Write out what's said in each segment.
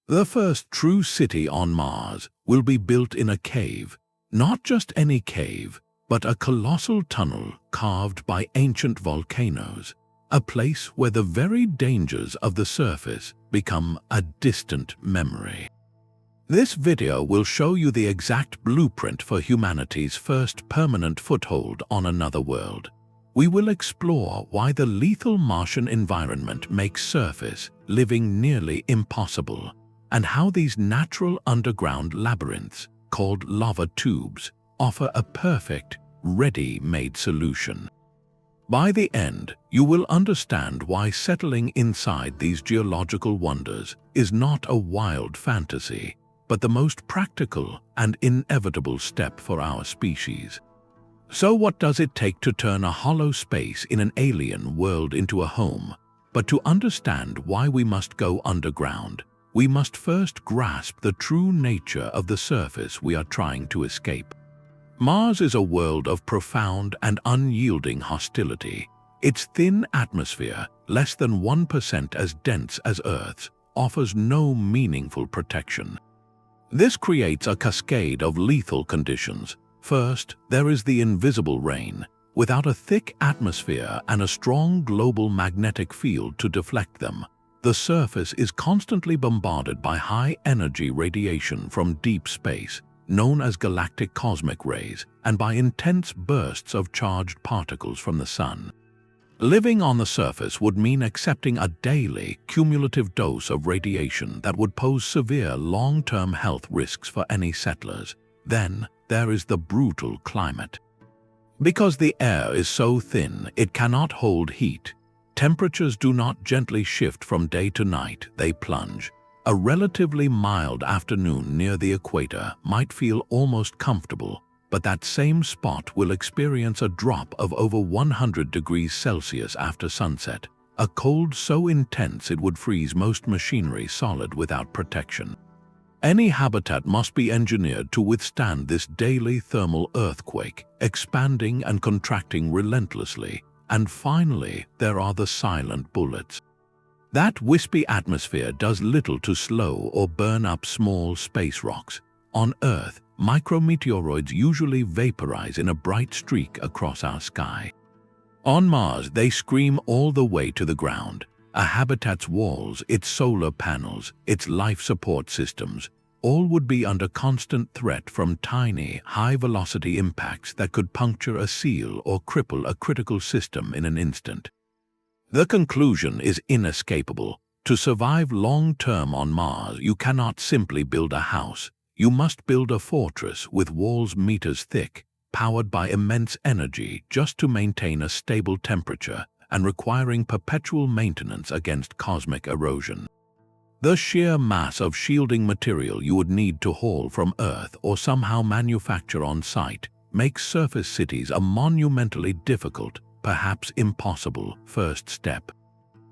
The first true city on Mars will be built in a cave, not just any cave, but a colossal tunnel carved by ancient volcanoes, a place where the very dangers of the surface become a distant memory. This video will show you the exact blueprint for humanity's first permanent foothold on another world. We will explore why the lethal Martian environment makes surface living nearly impossible, and how these natural underground labyrinths, called lava tubes, offer a perfect, ready-made solution. By the end, you will understand why settling inside these geological wonders is not a wild fantasy, but the most practical and inevitable step for our species. So what does it take to turn a hollow space in an alien world into a home? But to understand why we must go underground, we must first grasp the true nature of the surface we are trying to escape. Mars is a world of profound and unyielding hostility. Its thin atmosphere, less than 1% as dense as Earth's, offers no meaningful protection. This creates a cascade of lethal conditions. First, there is the invisible rain. Without a thick atmosphere and a strong global magnetic field to deflect them, the surface is constantly bombarded by high-energy radiation from deep space, known as galactic cosmic rays, and by intense bursts of charged particles from the sun. Living on the surface would mean accepting a daily, cumulative dose of radiation that would pose severe long-term health risks for any settlers. Then, there is the brutal climate. Because the air is so thin, it cannot hold heat. Temperatures do not gently shift from day to night, they plunge. A relatively mild afternoon near the equator might feel almost comfortable, but that same spot will experience a drop of over 100 degrees Celsius after sunset, a cold so intense it would freeze most machinery solid without protection. Any habitat must be engineered to withstand this daily thermal earthquake, expanding and contracting relentlessly. And finally, there are the silent bullets. That wispy atmosphere does little to slow or burn up small space rocks. On Earth, micrometeoroids usually vaporize in a bright streak across our sky. On Mars, they scream all the way to the ground. A habitat's walls, its solar panels, its life support systems, all would be under constant threat from tiny, high-velocity impacts that could puncture a seal or cripple a critical system in an instant. The conclusion is inescapable. To survive long-term on Mars, you cannot simply build a house. You must build a fortress with walls meters thick, powered by immense energy just to maintain a stable temperature and requiring perpetual maintenance against cosmic erosion. The sheer mass of shielding material you would need to haul from Earth or somehow manufacture on site makes surface cities a monumentally difficult, perhaps impossible, first step.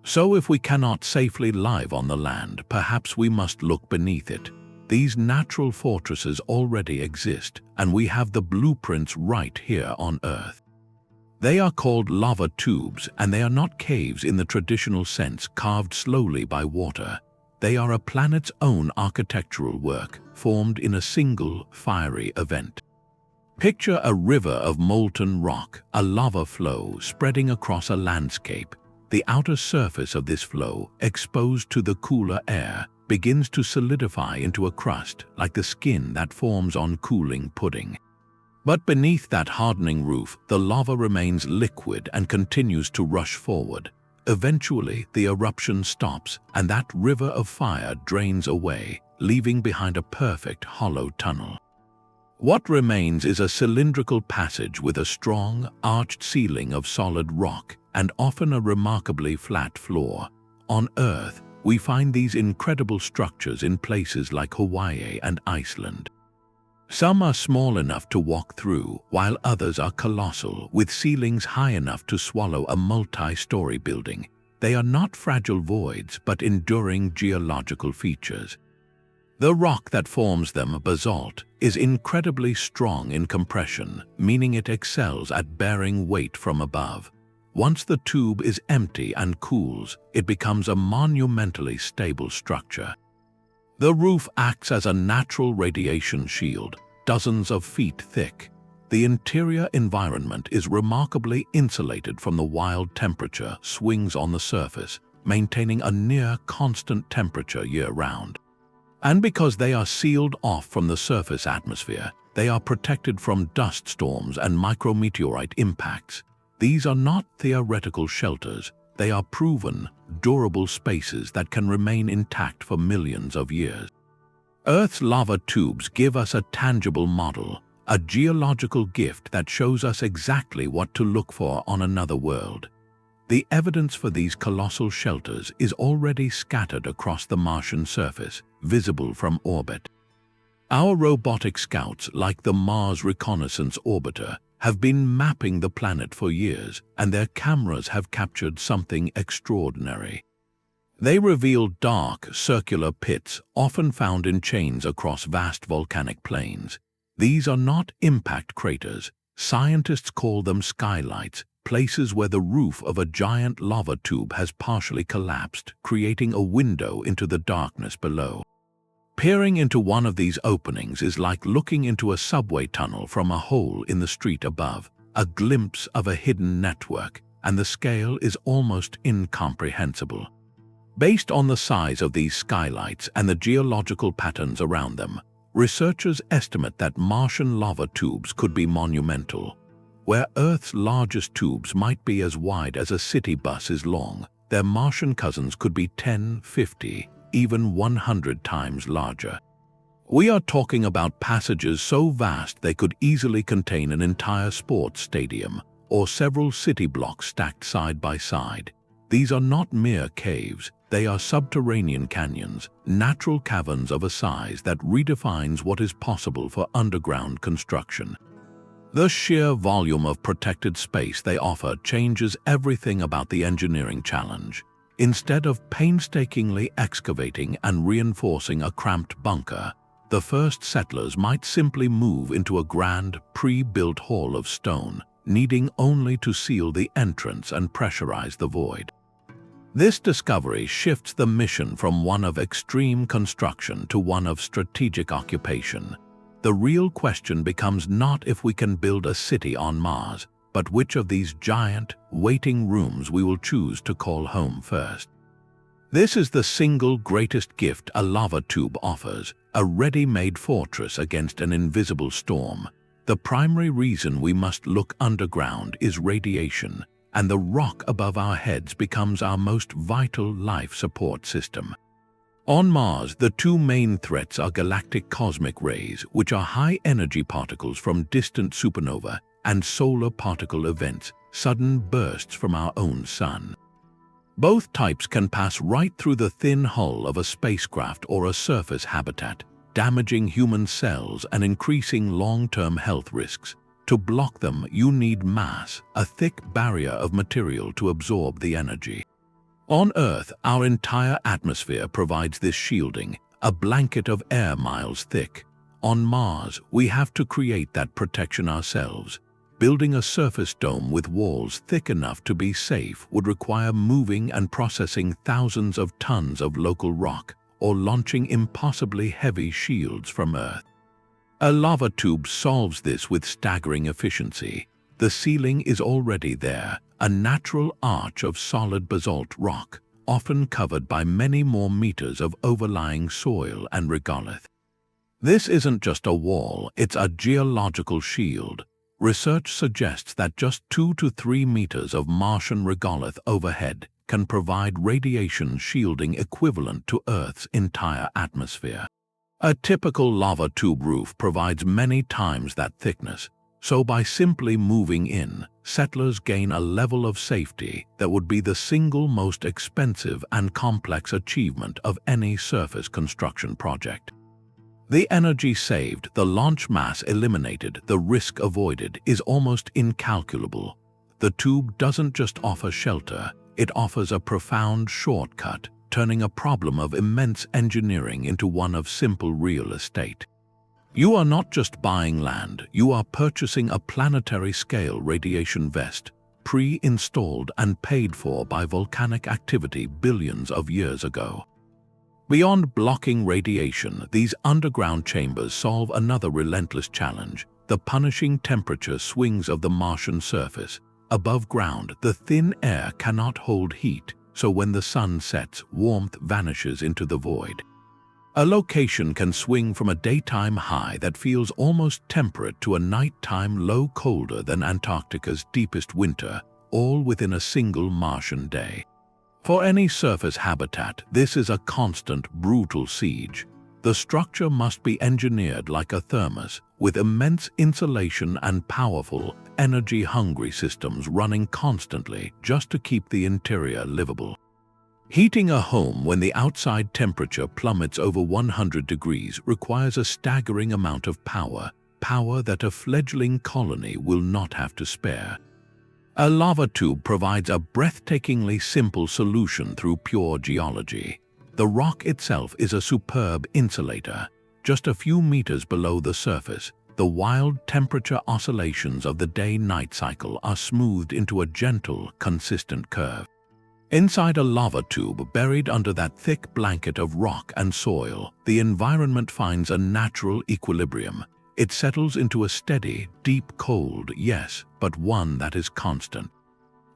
So if we cannot safely live on the land, perhaps we must look beneath it. These natural fortresses already exist, and we have the blueprints right here on Earth. They are called lava tubes, and they are not caves in the traditional sense carved slowly by water. They are a planet's own architectural work, formed in a single, fiery event. Picture a river of molten rock, a lava flow spreading across a landscape. The outer surface of this flow, exposed to the cooler air, begins to solidify into a crust like the skin that forms on cooling pudding. But beneath that hardening roof, the lava remains liquid and continues to rush forward. Eventually, the eruption stops, and that river of fire drains away, leaving behind a perfect hollow tunnel. What remains is a cylindrical passage with a strong, arched ceiling of solid rock and often a remarkably flat floor. On Earth, we find these incredible structures in places like Hawaii and Iceland. Some are small enough to walk through, while others are colossal, with ceilings high enough to swallow a multi-story building. They are not fragile voids, but enduring geological features. The rock that forms them, basalt, is incredibly strong in compression, meaning it excels at bearing weight from above. Once the tube is empty and cools, it becomes a monumentally stable structure. The roof acts as a natural radiation shield, dozens of feet thick. The interior environment is remarkably insulated from the wild temperature swings on the surface, maintaining a near constant temperature year-round. And because they are sealed off from the surface atmosphere, they are protected from dust storms and micrometeorite impacts. These are not theoretical shelters, they are proven, durable spaces that can remain intact for millions of years. Earth's lava tubes give us a tangible model, a geological gift that shows us exactly what to look for on another world. The evidence for these colossal shelters is already scattered across the Martian surface, visible from orbit. Our robotic scouts, like the Mars Reconnaissance Orbiter, have been mapping the planet for years, and their cameras have captured something extraordinary. They reveal dark, circular pits, often found in chains across vast volcanic plains. These are not impact craters. Scientists call them skylights, places where the roof of a giant lava tube has partially collapsed, creating a window into the darkness below. Peering into one of these openings is like looking into a subway tunnel from a hole in the street above, a glimpse of a hidden network, and the scale is almost incomprehensible. Based on the size of these skylights and the geological patterns around them, researchers estimate that Martian lava tubes could be monumental. Where Earth's largest tubes might be as wide as a city bus is long, their Martian cousins could be 10, 50, even 100 times larger. We are talking about passages so vast they could easily contain an entire sports stadium or several city blocks stacked side by side. These are not mere caves. They are subterranean canyons, natural caverns of a size that redefines what is possible for underground construction. The sheer volume of protected space they offer changes everything about the engineering challenge. Instead of painstakingly excavating and reinforcing a cramped bunker, the first settlers might simply move into a grand, pre-built hall of stone, needing only to seal the entrance and pressurize the void. This discovery shifts the mission from one of extreme construction to one of strategic occupation. The real question becomes not if we can build a city on Mars, but which of these giant, waiting rooms we will choose to call home first. This is the single greatest gift a lava tube offers, a ready-made fortress against an invisible storm. The primary reason we must look underground is radiation, and the rock above our heads becomes our most vital life support system. On Mars, the two main threats are galactic cosmic rays, which are high-energy particles from distant supernova, and solar particle events, sudden bursts from our own sun. Both types can pass right through the thin hull of a spacecraft or a surface habitat, damaging human cells and increasing long-term health risks. To block them, you need mass, a thick barrier of material to absorb the energy. On Earth, our entire atmosphere provides this shielding, a blanket of air miles thick. On Mars, we have to create that protection ourselves. Building a surface dome with walls thick enough to be safe would require moving and processing thousands of tons of local rock, or launching impossibly heavy shields from Earth. A lava tube solves this with staggering efficiency. The ceiling is already there, a natural arch of solid basalt rock, often covered by many more meters of overlying soil and regolith. This isn't just a wall, it's a geological shield. Research suggests that just 2 to 3 meters of Martian regolith overhead can provide radiation shielding equivalent to Earth's entire atmosphere. A typical lava tube roof provides many times that thickness, so by simply moving in, settlers gain a level of safety that would be the single most expensive and complex achievement of any surface construction project. The energy saved, the launch mass eliminated, the risk avoided is almost incalculable. The tube doesn't just offer shelter, it offers a profound shortcut, turning a problem of immense engineering into one of simple real estate. You are not just buying land, you are purchasing a planetary-scale radiation vest, pre-installed and paid for by volcanic activity billions of years ago. Beyond blocking radiation, these underground chambers solve another relentless challenge: the punishing temperature swings of the Martian surface. Above ground, the thin air cannot hold heat, so when the sun sets, warmth vanishes into the void. A location can swing from a daytime high that feels almost temperate to a nighttime low colder than Antarctica's deepest winter, all within a single Martian day. For any surface habitat, this is a constant, brutal siege. The structure must be engineered like a thermos, with immense insulation and powerful, energy-hungry systems running constantly just to keep the interior livable. Heating a home when the outside temperature plummets over 100 degrees requires a staggering amount of power that a fledgling colony will not have to spare. A lava tube provides a breathtakingly simple solution through pure geology. The rock itself is a superb insulator. Just a few meters below the surface, the wild temperature oscillations of the day-night cycle are smoothed into a gentle, consistent curve. Inside a lava tube buried under that thick blanket of rock and soil, the environment finds a natural equilibrium. It settles into a steady, deep cold, yes, but one that is constant.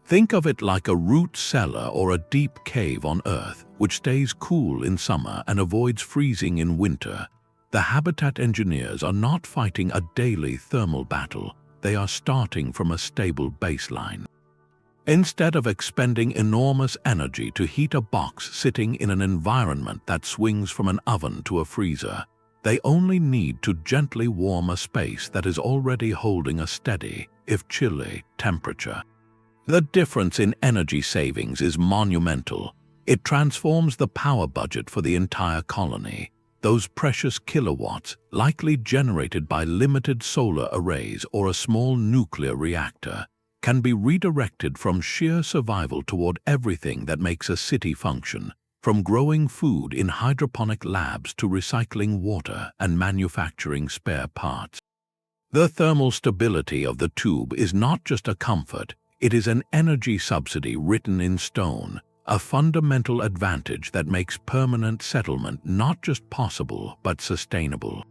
Think of it like a root cellar or a deep cave on Earth, which stays cool in summer and avoids freezing in winter. The habitat engineers are not fighting a daily thermal battle. They are starting from a stable baseline. Instead of expending enormous energy to heat a box sitting in an environment that swings from an oven to a freezer, they only need to gently warm a space that is already holding a steady, if chilly, temperature. The difference in energy savings is monumental. It transforms the power budget for the entire colony. Those precious kilowatts, likely generated by limited solar arrays or a small nuclear reactor, can be redirected from sheer survival toward everything that makes a city function, from growing food in hydroponic labs to recycling water and manufacturing spare parts. The thermal stability of the tube is not just a comfort, it is an energy subsidy written in stone, a fundamental advantage that makes permanent settlement not just possible but sustainable.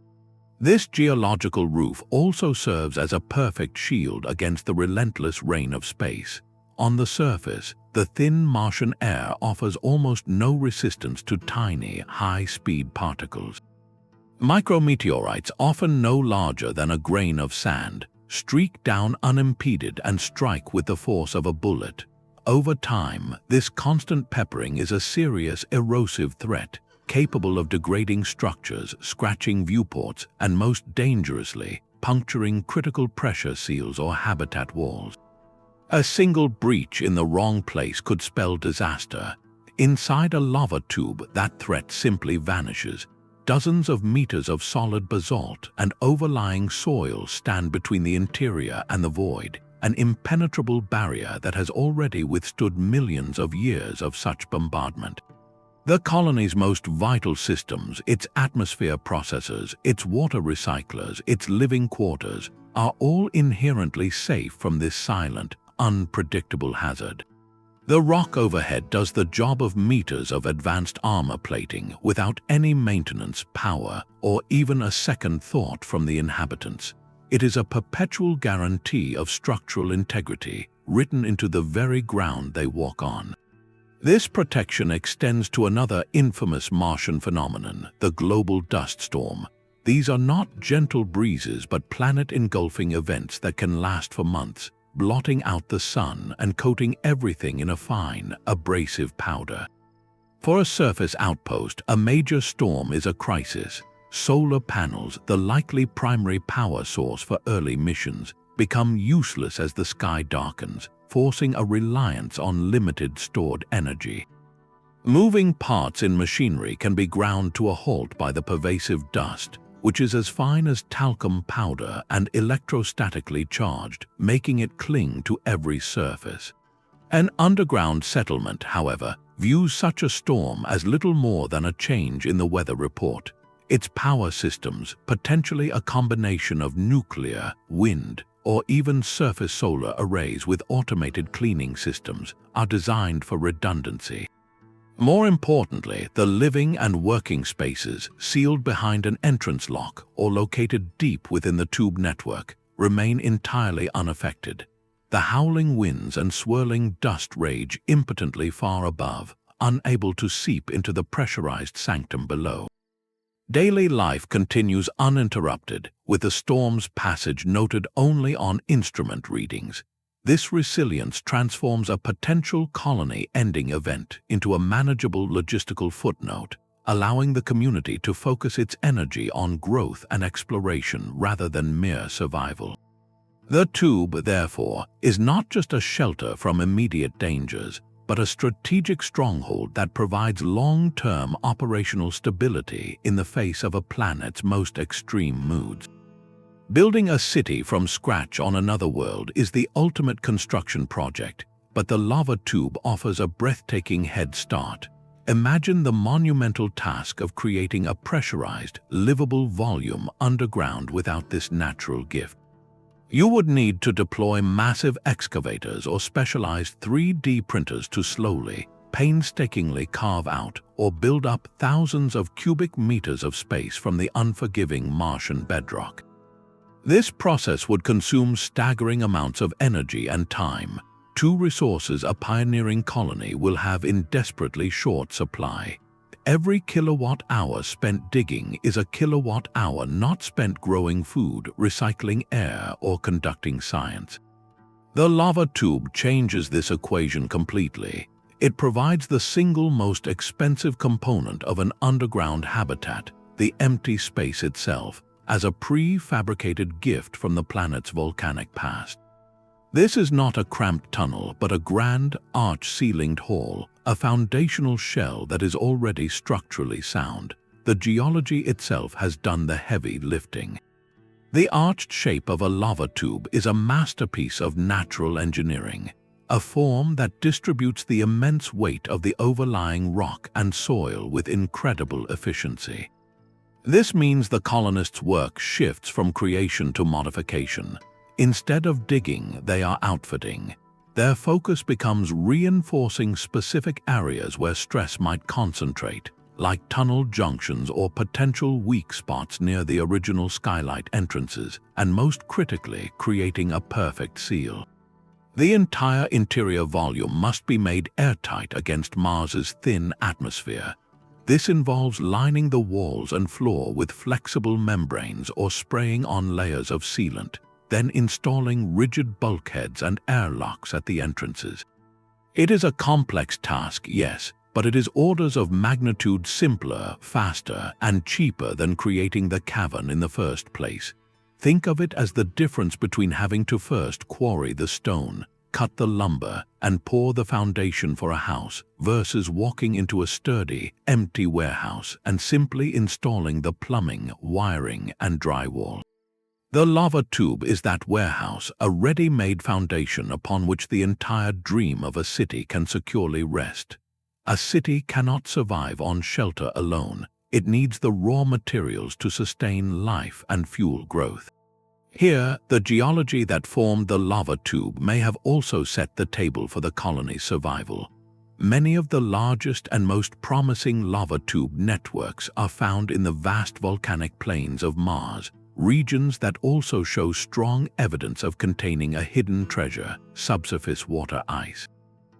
This geological roof also serves as a perfect shield against the relentless rain of space. On the surface, the thin Martian air offers almost no resistance to tiny, high-speed particles. Micrometeorites, often no larger than a grain of sand, streak down unimpeded and strike with the force of a bullet. Over time, this constant peppering is a serious erosive threat, capable of degrading structures, scratching viewports, and most dangerously, puncturing critical pressure seals or habitat walls. A single breach in the wrong place could spell disaster. Inside a lava tube, that threat simply vanishes. Dozens of meters of solid basalt and overlying soil stand between the interior and the void, an impenetrable barrier that has already withstood millions of years of such bombardment. The colony's most vital systems, its atmosphere processors, its water recyclers, its living quarters, are all inherently safe from this silent, unpredictable hazard. The rock overhead does the job of meters of advanced armor plating without any maintenance, power, or even a second thought from the inhabitants. It is a perpetual guarantee of structural integrity, written into the very ground they walk on. This protection extends to another infamous Martian phenomenon, the global dust storm. These are not gentle breezes but planet-engulfing events that can last for months, blotting out the sun and coating everything in a fine, abrasive powder. For a surface outpost, a major storm is a crisis. Solar panels, the likely primary power source for early missions, become useless as the sky darkens, forcing a reliance on limited stored energy. Moving parts in machinery can be ground to a halt by the pervasive dust, which is as fine as talcum powder and electrostatically charged, making it cling to every surface. An underground settlement, however, views such a storm as little more than a change in the weather report. Its power systems, potentially a combination of nuclear, wind, or even surface solar arrays with automated cleaning systems, are designed for redundancy. More importantly, the living and working spaces, sealed behind an entrance lock or located deep within the tube network, remain entirely unaffected. The howling winds and swirling dust rage impotently far above, unable to seep into the pressurized sanctum below. Daily life continues uninterrupted, with the storm's passage noted only on instrument readings. This resilience transforms a potential colony-ending event into a manageable logistical footnote, allowing the community to focus its energy on growth and exploration rather than mere survival. The tube, therefore, is not just a shelter from immediate dangers, but a strategic stronghold that provides long-term operational stability in the face of a planet's most extreme moods. Building a city from scratch on another world is the ultimate construction project, but the lava tube offers a breathtaking head start. Imagine the monumental task of creating a pressurized, livable volume underground without this natural gift. You would need to deploy massive excavators or specialized 3D printers to slowly, painstakingly carve out or build up thousands of cubic meters of space from the unforgiving Martian bedrock. This process would consume staggering amounts of energy and time, two resources a pioneering colony will have in desperately short supply. Every kilowatt-hour spent digging is a kilowatt-hour not spent growing food, recycling air, or conducting science. The lava tube changes this equation completely. It provides the single most expensive component of an underground habitat, the empty space itself, as a prefabricated gift from the planet's volcanic past. This is not a cramped tunnel, but a grand, arch-ceilinged hall, a foundational shell that is already structurally sound. The geology itself has done the heavy lifting. The arched shape of a lava tube is a masterpiece of natural engineering, a form that distributes the immense weight of the overlying rock and soil with incredible efficiency. This means the colonists' work shifts from creation to modification. Instead of digging, they are outfitting. Their focus becomes reinforcing specific areas where stress might concentrate, like tunnel junctions or potential weak spots near the original skylight entrances, and most critically, creating a perfect seal. The entire interior volume must be made airtight against Mars's thin atmosphere. This involves lining the walls and floor with flexible membranes or spraying on layers of sealant, then installing rigid bulkheads and airlocks at the entrances. It is a complex task, yes, but it is orders of magnitude simpler, faster, and cheaper than creating the cavern in the first place. Think of it as the difference between having to first quarry the stone, cut the lumber, and pour the foundation for a house, versus walking into a sturdy, empty warehouse and simply installing the plumbing, wiring, and drywall. The lava tube is that warehouse, a ready-made foundation upon which the entire dream of a city can securely rest. A city cannot survive on shelter alone. It needs the raw materials to sustain life and fuel growth. Here, the geology that formed the lava tube may have also set the table for the colony's survival. Many of the largest and most promising lava tube networks are found in the vast volcanic plains of Mars, regions that also show strong evidence of containing a hidden treasure, subsurface water ice.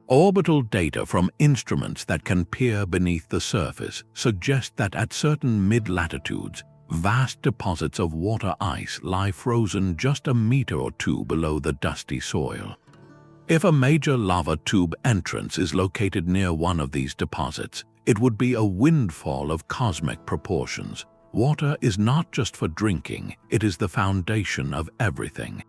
Orbital data from instruments that can peer beneath the surface suggest that at certain mid-latitudes, vast deposits of water ice lie frozen just a meter or two below the dusty soil. If a major lava tube entrance is located near one of these deposits, it would be a windfall of cosmic proportions. Water is not just for drinking, it is the foundation of everything.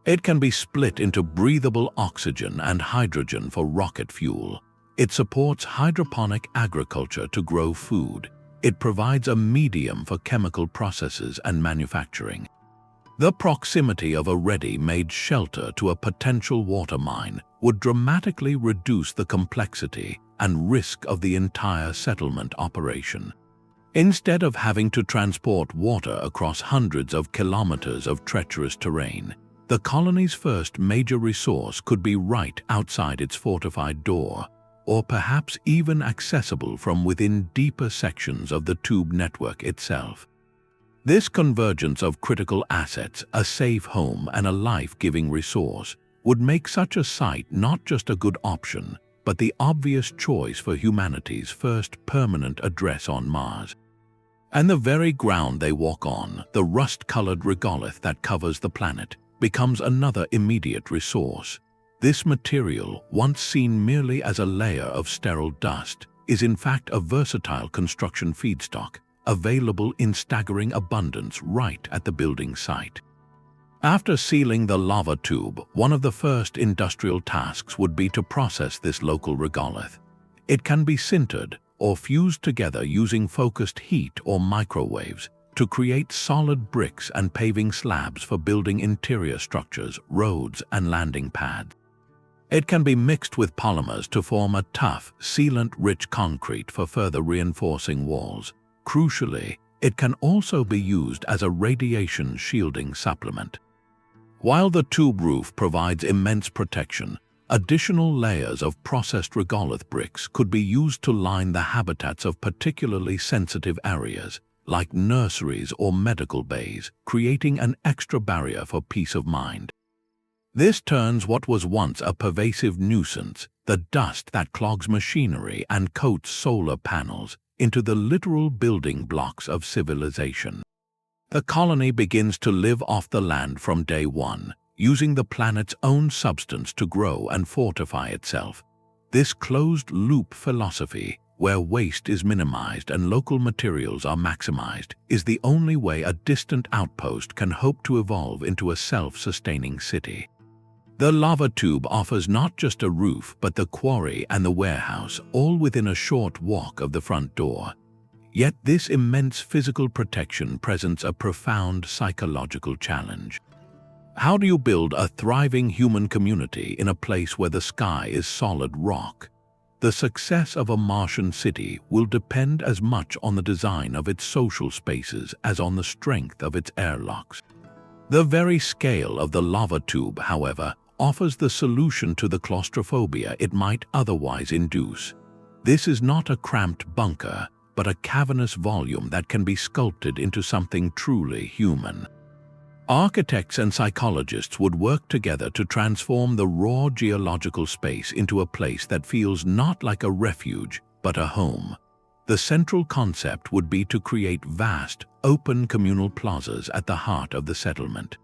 It can be split into breathable oxygen and hydrogen for rocket fuel. It supports hydroponic agriculture to grow food. It provides a medium for chemical processes and manufacturing. The proximity of a ready-made shelter to a potential water mine would dramatically reduce the complexity and risk of the entire settlement operation. Instead of having to transport water across hundreds of kilometers of treacherous terrain, the colony's first major resource could be right outside its fortified door. or perhaps even accessible from within deeper sections of the tube network itself. This convergence of critical assets, a safe home and a life-giving resource, would make such a site not just a good option, but the obvious choice for humanity's first permanent address on Mars. And the very ground they walk on, the rust-colored regolith that covers the planet, becomes another immediate resource. This material, once seen merely as a layer of sterile dust, is in fact a versatile construction feedstock, available in staggering abundance right at the building site. After sealing the lava tube, one of the first industrial tasks would be to process this local regolith. It can be sintered or fused together using focused heat or microwaves to create solid bricks and paving slabs for building interior structures, roads, and landing pads. It can be mixed with polymers to form a tough, sealant-rich concrete for further reinforcing walls. Crucially, it can also be used as a radiation shielding supplement. While the tube roof provides immense protection, additional layers of processed regolith bricks could be used to line the habitats of particularly sensitive areas, like nurseries or medical bays, creating an extra barrier for peace of mind. This turns what was once a pervasive nuisance, the dust that clogs machinery and coats solar panels, into the literal building blocks of civilization. The colony begins to live off the land from day one, using the planet's own substance to grow and fortify itself. This closed-loop philosophy, where waste is minimized and local materials are maximized, is the only way a distant outpost can hope to evolve into a self-sustaining city. The lava tube offers not just a roof but the quarry and the warehouse, all within a short walk of the front door. Yet this immense physical protection presents a profound psychological challenge. How do you build a thriving human community in a place where the sky is solid rock? The success of a Martian city will depend as much on the design of its social spaces as on the strength of its airlocks. The very scale of the lava tube, however, offers the solution to the claustrophobia it might otherwise induce. This is not a cramped bunker, but a cavernous volume that can be sculpted into something truly human. Architects and psychologists would work together to transform the raw geological space into a place that feels not like a refuge, but a home. The central concept would be to create vast, open communal plazas at the heart of the settlement.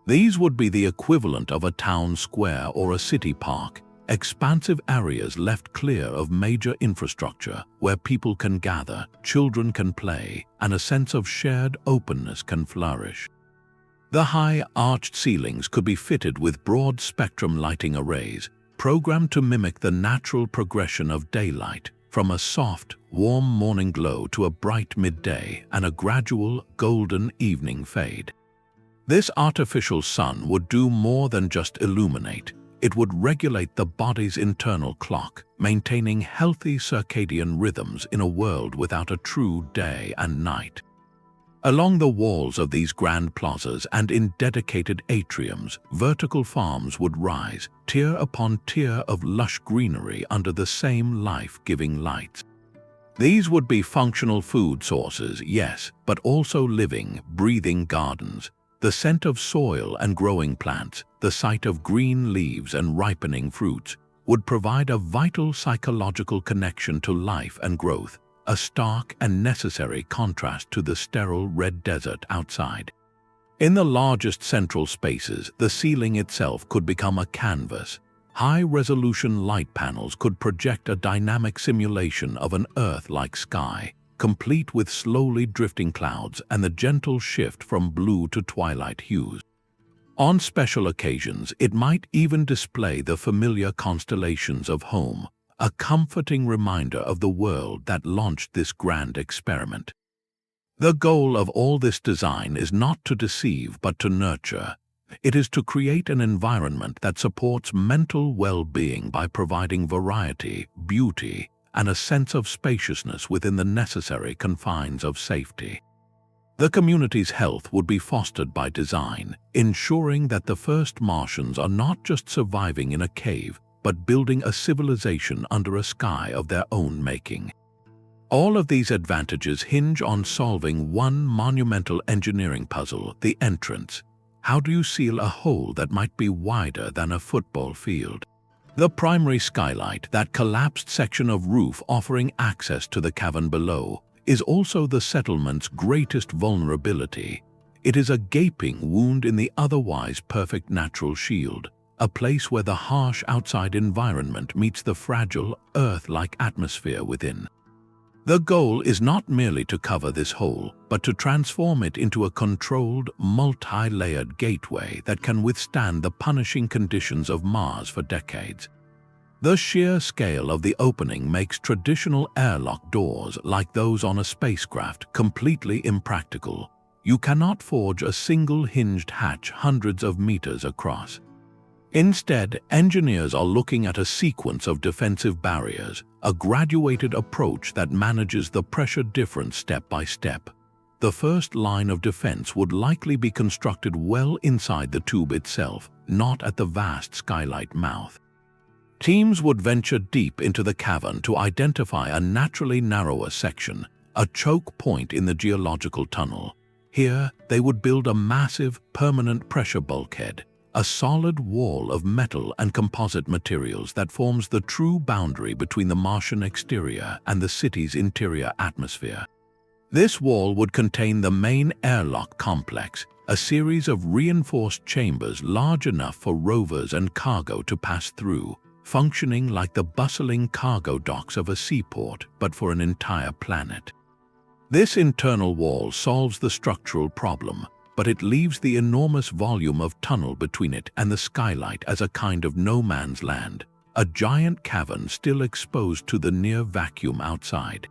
These would be the equivalent of a town square or a city park, expansive areas left clear of major infrastructure where people can gather, children can play, and a sense of shared openness can flourish. The high, arched ceilings could be fitted with broad-spectrum lighting arrays, programmed to mimic the natural progression of daylight, from a soft, warm morning glow to a bright midday and a gradual, golden evening fade. This artificial sun would do more than just illuminate. It would regulate the body's internal clock, maintaining healthy circadian rhythms in a world without a true day and night. Along the walls of these grand plazas and in dedicated atriums, vertical farms would rise, tier upon tier of lush greenery under the same life-giving lights. These would be functional food sources, yes, but also living, breathing gardens. The scent of soil and growing plants, the sight of green leaves and ripening fruits, would provide a vital psychological connection to life and growth, a stark and necessary contrast to the sterile red desert outside. In the largest central spaces, the ceiling itself could become a canvas. High-resolution light panels could project a dynamic simulation of an Earth-like sky, complete with slowly drifting clouds and the gentle shift from blue to twilight hues. On special occasions, it might even display the familiar constellations of home, a comforting reminder of the world that launched this grand experiment. The goal of all this design is not to deceive but to nurture. It is to create an environment that supports mental well-being by providing variety, beauty, and a sense of spaciousness within the necessary confines of safety. The community's health would be fostered by design, ensuring that the first Martians are not just surviving in a cave, but building a civilization under a sky of their own making. All of these advantages hinge on solving one monumental engineering puzzle: the entrance. How do you seal a hole that might be wider than a football field? The primary skylight, that collapsed section of roof offering access to the cavern below, is also the settlement's greatest vulnerability. It is a gaping wound in the otherwise perfect natural shield, a place where the harsh outside environment meets the fragile, Earth-like atmosphere within. The goal is not merely to cover this hole, but to transform it into a controlled, multi-layered gateway that can withstand the punishing conditions of Mars for decades. The sheer scale of the opening makes traditional airlock doors, like those on a spacecraft, completely impractical. You cannot forge a single hinged hatch hundreds of meters across. Instead, engineers are looking at a sequence of defensive barriers, a graduated approach that manages the pressure difference step by step. The first line of defense would likely be constructed well inside the tube itself, not at the vast skylight mouth. Teams would venture deep into the cavern to identify a naturally narrower section, a choke point in the geological tunnel. Here, they would build a massive, permanent pressure bulkhead, a solid wall of metal and composite materials that forms the true boundary between the Martian exterior and the city's interior atmosphere. This wall would contain the main airlock complex, a series of reinforced chambers large enough for rovers and cargo to pass through, functioning like the bustling cargo docks of a seaport, but for an entire planet. This internal wall solves the structural problem, but it leaves the enormous volume of tunnel between it and the skylight as a kind of no man's land, a giant cavern still exposed to the near vacuum outside.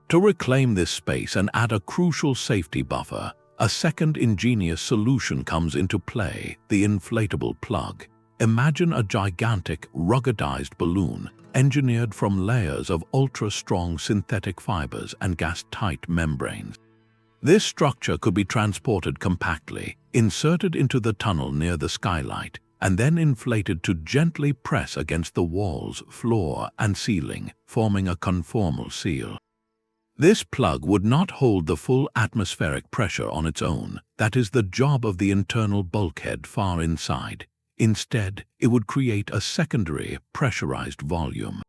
To reclaim this space and add a crucial safety buffer, a second ingenious solution comes into play: the inflatable plug. Imagine a gigantic, ruggedized balloon, engineered from layers of ultra-strong synthetic fibers and gas-tight membranes. This structure could be transported compactly, inserted into the tunnel near the skylight, and then inflated to gently press against the walls, floor, and ceiling, forming a conformal seal. This plug would not hold the full atmospheric pressure on its own. That is the job of the internal bulkhead far inside. Instead, it would create a secondary, pressurized volume.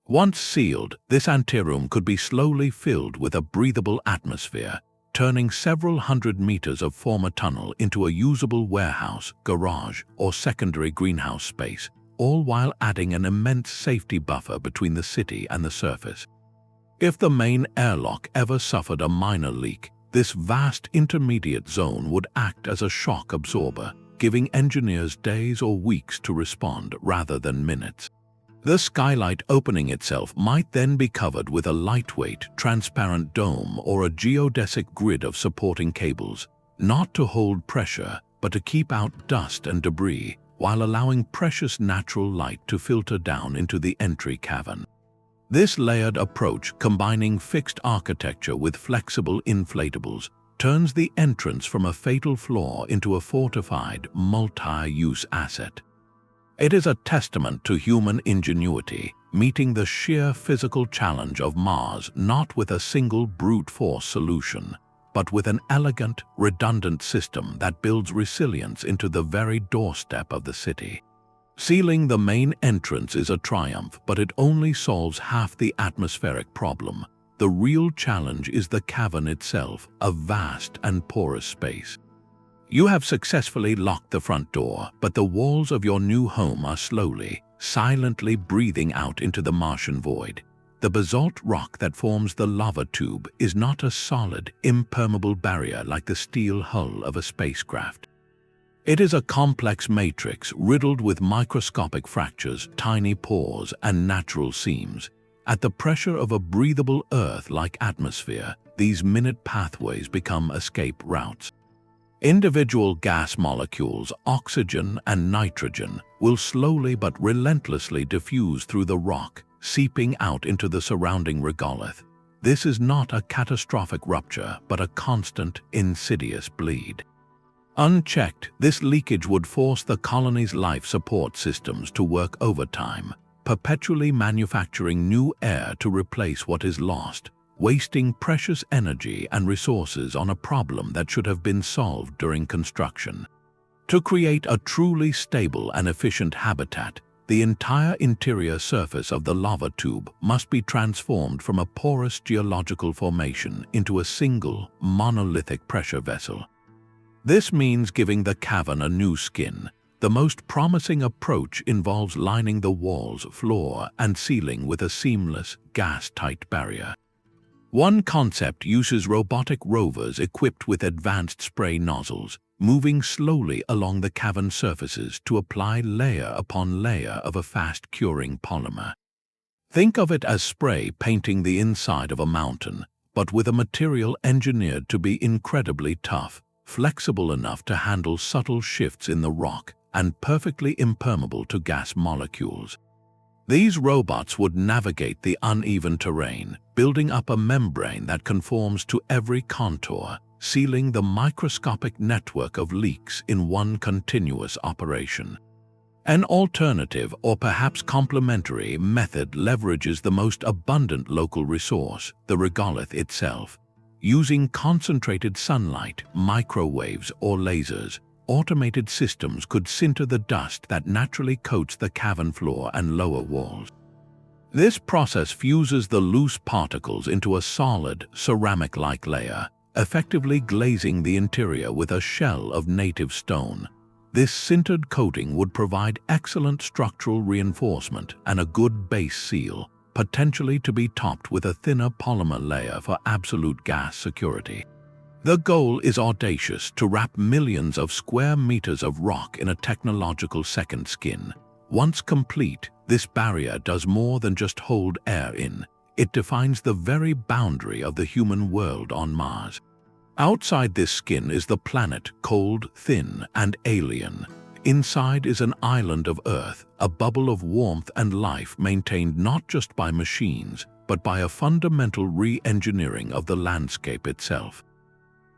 Once sealed, this anteroom could be slowly filled with a breathable atmosphere, turning several hundred meters of former tunnel into a usable warehouse, garage, or secondary greenhouse space, all while adding an immense safety buffer between the city and the surface. If the main airlock ever suffered a minor leak, this vast intermediate zone would act as a shock absorber, giving engineers days or weeks to respond rather than minutes. The skylight opening itself might then be covered with a lightweight, transparent dome or a geodesic grid of supporting cables, not to hold pressure, but to keep out dust and debris, while allowing precious natural light to filter down into the entry cavern. This layered approach, combining fixed architecture with flexible inflatables, turns the entrance from a fatal flaw into a fortified, multi-use asset. It is a testament to human ingenuity, meeting the sheer physical challenge of Mars not with a single brute force solution, but with an elegant, redundant system that builds resilience into the very doorstep of the city. Sealing the main entrance is a triumph, but it only solves half the atmospheric problem. The real challenge is the cavern itself, a vast and porous space. You have successfully locked the front door, but the walls of your new home are slowly, silently breathing out into the Martian void. The basalt rock that forms the lava tube is not a solid, impermeable barrier like the steel hull of a spacecraft. It is a complex matrix riddled with microscopic fractures, tiny pores, and natural seams. At the pressure of a breathable Earth-like atmosphere, these minute pathways become escape routes. Individual gas molecules, oxygen and nitrogen, will slowly but relentlessly diffuse through the rock, seeping out into the surrounding regolith. This is not a catastrophic rupture, but a constant, insidious bleed. Unchecked, this leakage would force the colony's life support systems to work overtime, perpetually manufacturing new air to replace what is lost, wasting precious energy and resources on a problem that should have been solved during construction. To create a truly stable and efficient habitat, the entire interior surface of the lava tube must be transformed from a porous geological formation into a single, monolithic pressure vessel. This means giving the cavern a new skin. The most promising approach involves lining the walls, floor, and ceiling with a seamless, gas-tight barrier. One concept uses robotic rovers equipped with advanced spray nozzles, moving slowly along the cavern surfaces to apply layer upon layer of a fast-curing polymer. Think of it as spray painting the inside of a mountain, but with a material engineered to be incredibly tough, flexible enough to handle subtle shifts in the rock, and perfectly impermeable to gas molecules. These robots would navigate the uneven terrain, building up a membrane that conforms to every contour, sealing the microscopic network of leaks in one continuous operation. An alternative, or perhaps complementary, method leverages the most abundant local resource, the regolith itself. Using concentrated sunlight, microwaves, or lasers, automated systems could sinter the dust that naturally coats the cavern floor and lower walls. This process fuses the loose particles into a solid, ceramic-like layer, effectively glazing the interior with a shell of native stone. This sintered coating would provide excellent structural reinforcement and a good base seal, potentially to be topped with a thinner polymer layer for absolute gas security. The goal is audacious: to wrap millions of square meters of rock in a technological second skin. Once complete, this barrier does more than just hold air in. It defines the very boundary of the human world on Mars. Outside this skin is the planet, cold, thin, and alien. Inside is an island of Earth, a bubble of warmth and life maintained not just by machines, but by a fundamental re-engineering of the landscape itself.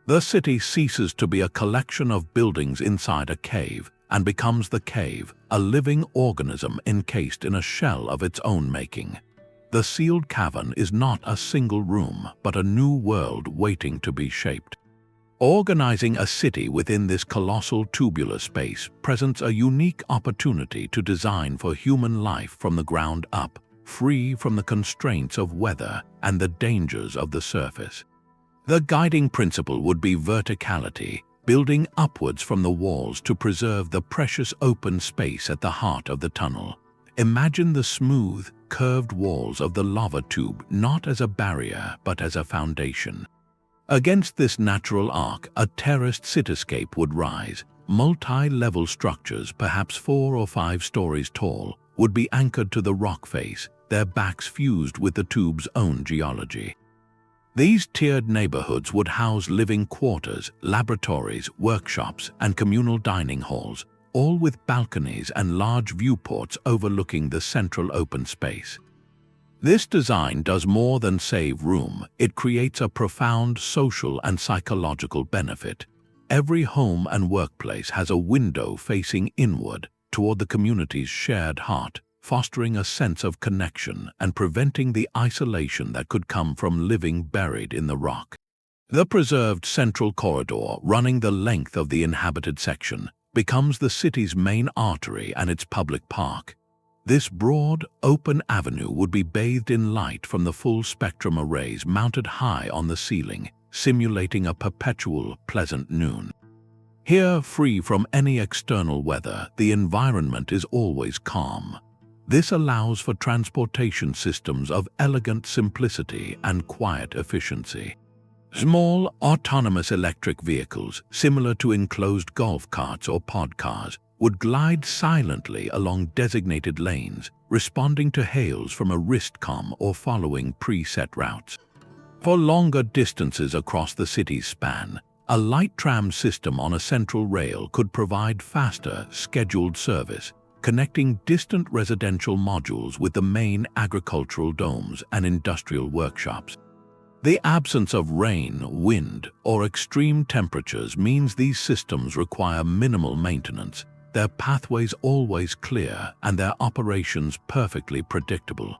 The city ceases to be a collection of buildings inside a cave and becomes the cave, a living organism encased in a shell of its own making. The sealed cavern is not a single room, but a new world waiting to be shaped. Organizing a city within this colossal tubular space presents a unique opportunity to design for human life from the ground up, free from the constraints of weather and the dangers of the surface. The guiding principle would be verticality, building upwards from the walls to preserve the precious open space at the heart of the tunnel. Imagine the smooth, curved walls of the lava tube not as a barrier but as a foundation. Against this natural arc, a terraced cityscape would rise. Multi-level structures, perhaps 4 or 5 stories tall, would be anchored to the rock face, their backs fused with the tube's own geology. These tiered neighborhoods would house living quarters, laboratories, workshops, and communal dining halls, all with balconies and large viewports overlooking the central open space. This design does more than save room. It creates a profound social and psychological benefit. Every home and workplace has a window facing inward toward the community's shared heart, fostering a sense of connection and preventing the isolation that could come from living buried in the rock. The preserved central corridor running the length of the inhabited section becomes the city's main artery and its public park. This broad, open avenue would be bathed in light from the full-spectrum arrays mounted high on the ceiling, simulating a perpetual, pleasant noon. Here, free from any external weather, the environment is always calm. This allows for transportation systems of elegant simplicity and quiet efficiency. Small, autonomous electric vehicles, similar to enclosed golf carts or pod cars, would glide silently along designated lanes, responding to hails from a wristcom or following preset routes. For longer distances across the city's span, a light tram system on a central rail could provide faster, scheduled service, connecting distant residential modules with the main agricultural domes and industrial workshops. The absence of rain, wind, or extreme temperatures means these systems require minimal maintenance, their pathways always clear, and their operations perfectly predictable.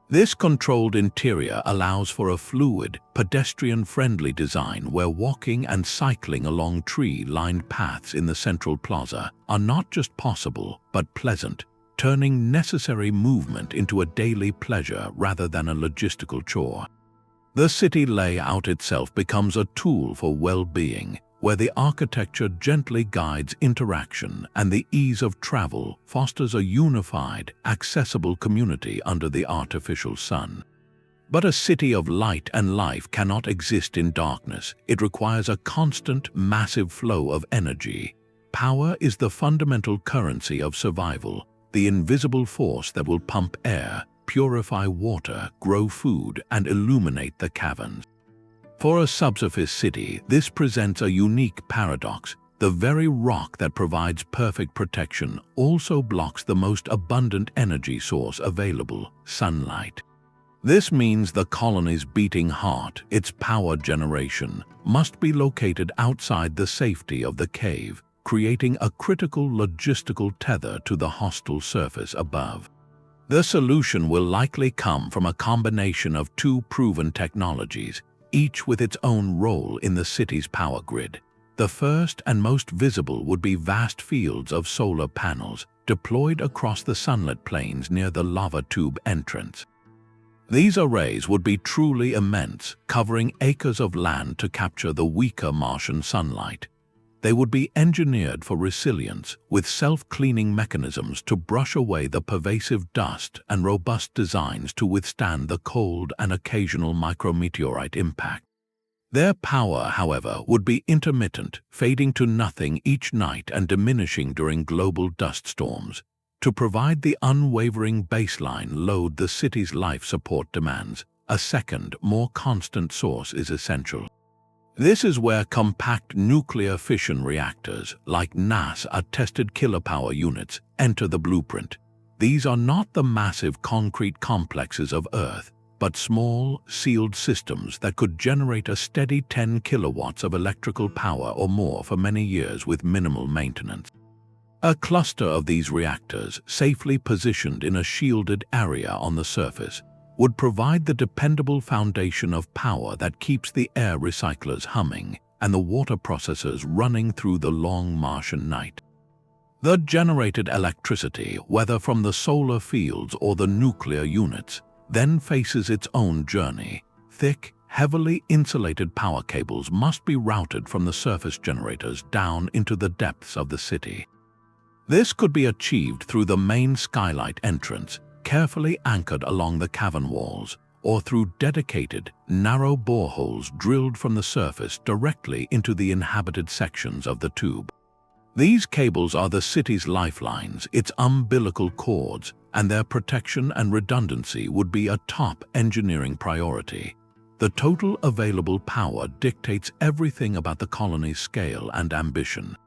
This controlled interior allows for a fluid, pedestrian-friendly design where walking and cycling along tree-lined paths in the central plaza are not just possible but pleasant, turning necessary movement into a daily pleasure rather than a logistical chore. The city layout itself becomes a tool for well-being, where the architecture gently guides interaction and the ease of travel fosters a unified, accessible community under the artificial sun. But a city of light and life cannot exist in darkness. It requires a constant, massive flow of energy. Power is the fundamental currency of survival, the invisible force that will pump air, purify water, grow food, and illuminate the caverns. For a subsurface city, this presents a unique paradox. The very rock that provides perfect protection also blocks the most abundant energy source available, sunlight. This means the colony's beating heart, its power generation, must be located outside the safety of the cave, creating a critical logistical tether to the hostile surface above. The solution will likely come from a combination of two proven technologies, each with its own role in the city's power grid. The first and most visible would be vast fields of solar panels deployed across the sunlit plains near the lava tube entrance. These arrays would be truly immense, covering acres of land to capture the weaker Martian sunlight. They would be engineered for resilience, with self-cleaning mechanisms to brush away the pervasive dust and robust designs to withstand the cold and occasional micrometeorite impact. Their power, however, would be intermittent, fading to nothing each night and diminishing during global dust storms. To provide the unwavering baseline load the city's life support demands, a second, more constant source is essential. This is where compact nuclear fission reactors, like NASA-tested kilopower units, enter the blueprint. These are not the massive concrete complexes of Earth, but small, sealed systems that could generate a steady 10 kilowatts of electrical power or more for many years with minimal maintenance. A cluster of these reactors, safely positioned in a shielded area on the surface, would provide the dependable foundation of power that keeps the air recyclers humming and the water processors running through the long Martian night. The generated electricity, whether from the solar fields or the nuclear units, then faces its own journey. Thick, heavily insulated power cables must be routed from the surface generators down into the depths of the city. This could be achieved through the main skylight entrance, carefully anchored along the cavern walls, or through dedicated, narrow boreholes drilled from the surface directly into the inhabited sections of the tube. These cables are the city's lifelines, its umbilical cords, and their protection and redundancy would be a top engineering priority. The total available power dictates everything about the colony's scale and ambition.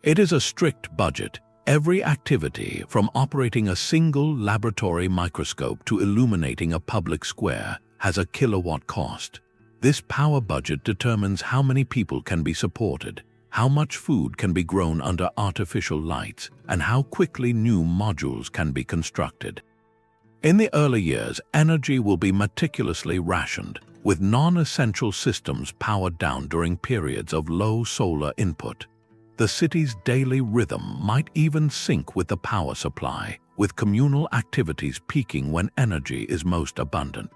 It is a strict budget. Every activity, from operating a single laboratory microscope to illuminating a public square, has a kilowatt cost. This power budget determines how many people can be supported, how much food can be grown under artificial lights, and how quickly new modules can be constructed. In the early years, energy will be meticulously rationed, with non-essential systems powered down during periods of low solar input. The city's daily rhythm might even sync with the power supply, with communal activities peaking when energy is most abundant.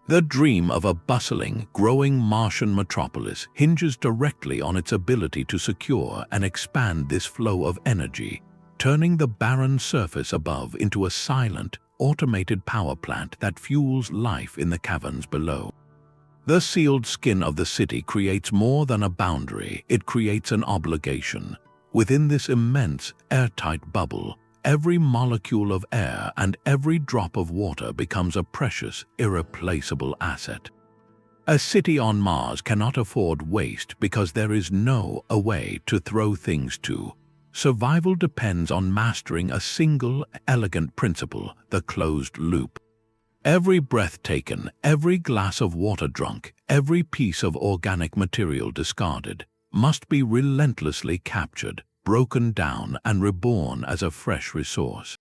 The dream of a bustling, growing Martian metropolis hinges directly on its ability to secure and expand this flow of energy, turning the barren surface above into a silent, automated power plant that fuels life in the caverns below. The sealed skin of the city creates more than a boundary, it creates an obligation. Within this immense, airtight bubble, every molecule of air and every drop of water becomes a precious, irreplaceable asset. A city on Mars cannot afford waste because there is no way to throw things to. Survival depends on mastering a single, elegant principle, the closed loop. Every breath taken, every glass of water drunk, every piece of organic material discarded must be relentlessly captured, broken down, and reborn as a fresh resource.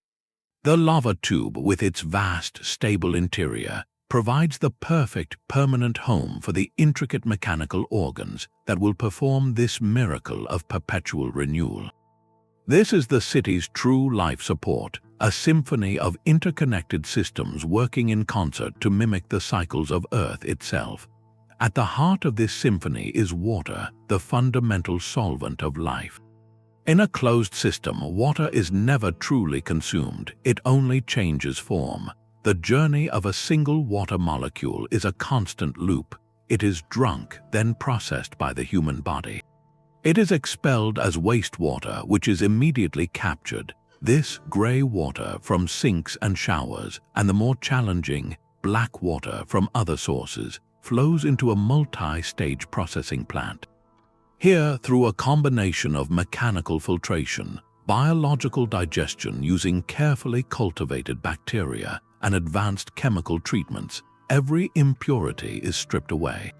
The lava tube, with its vast, stable interior, provides the perfect permanent home for the intricate mechanical organs that will perform this miracle of perpetual renewal. This is the city's true life support, a symphony of interconnected systems working in concert to mimic the cycles of Earth itself. At the heart of this symphony is water, the fundamental solvent of life. In a closed system, water is never truly consumed, it only changes form. The journey of a single water molecule is a constant loop. It is drunk, then processed by the human body. It is expelled as wastewater, which is immediately captured. This gray water from sinks and showers, and the more challenging black water from other sources, flows into a multi-stage processing plant. Here, through a combination of mechanical filtration, biological digestion using carefully cultivated bacteria, and advanced chemical treatments, every impurity is stripped away.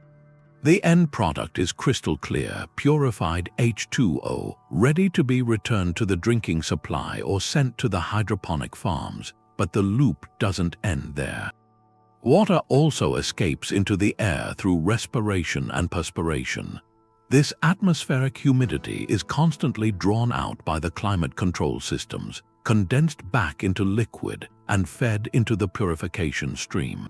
The end product is crystal clear, purified H2O, ready to be returned to the drinking supply or sent to the hydroponic farms, but the loop doesn't end there. Water also escapes into the air through respiration and perspiration. This atmospheric humidity is constantly drawn out by the climate control systems, condensed back into liquid, and fed into the purification stream.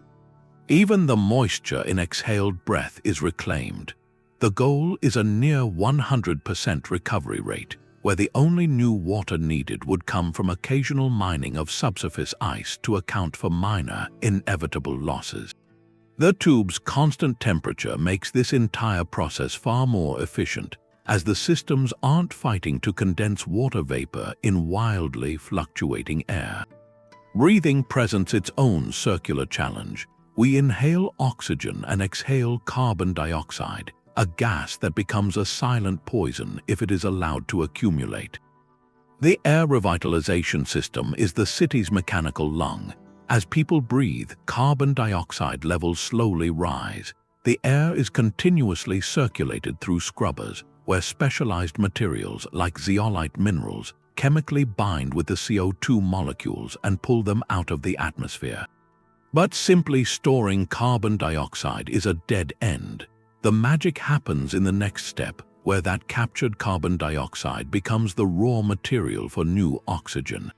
Even the moisture in exhaled breath is reclaimed. The goal is a near 100% recovery rate, where the only new water needed would come from occasional mining of subsurface ice to account for minor, inevitable losses. The tube's constant temperature makes this entire process far more efficient, as the systems aren't fighting to condense water vapor in wildly fluctuating air. Breathing presents its own circular challenge. We inhale oxygen and exhale carbon dioxide, a gas that becomes a silent poison if it is allowed to accumulate. The air revitalization system is the city's mechanical lung. As people breathe, carbon dioxide levels slowly rise. The air is continuously circulated through scrubbers, where specialized materials like zeolite minerals chemically bind with the CO2 molecules and pull them out of the atmosphere. But simply storing carbon dioxide is a dead end. The magic happens in the next step, where that captured carbon dioxide becomes the raw material for new oxygen.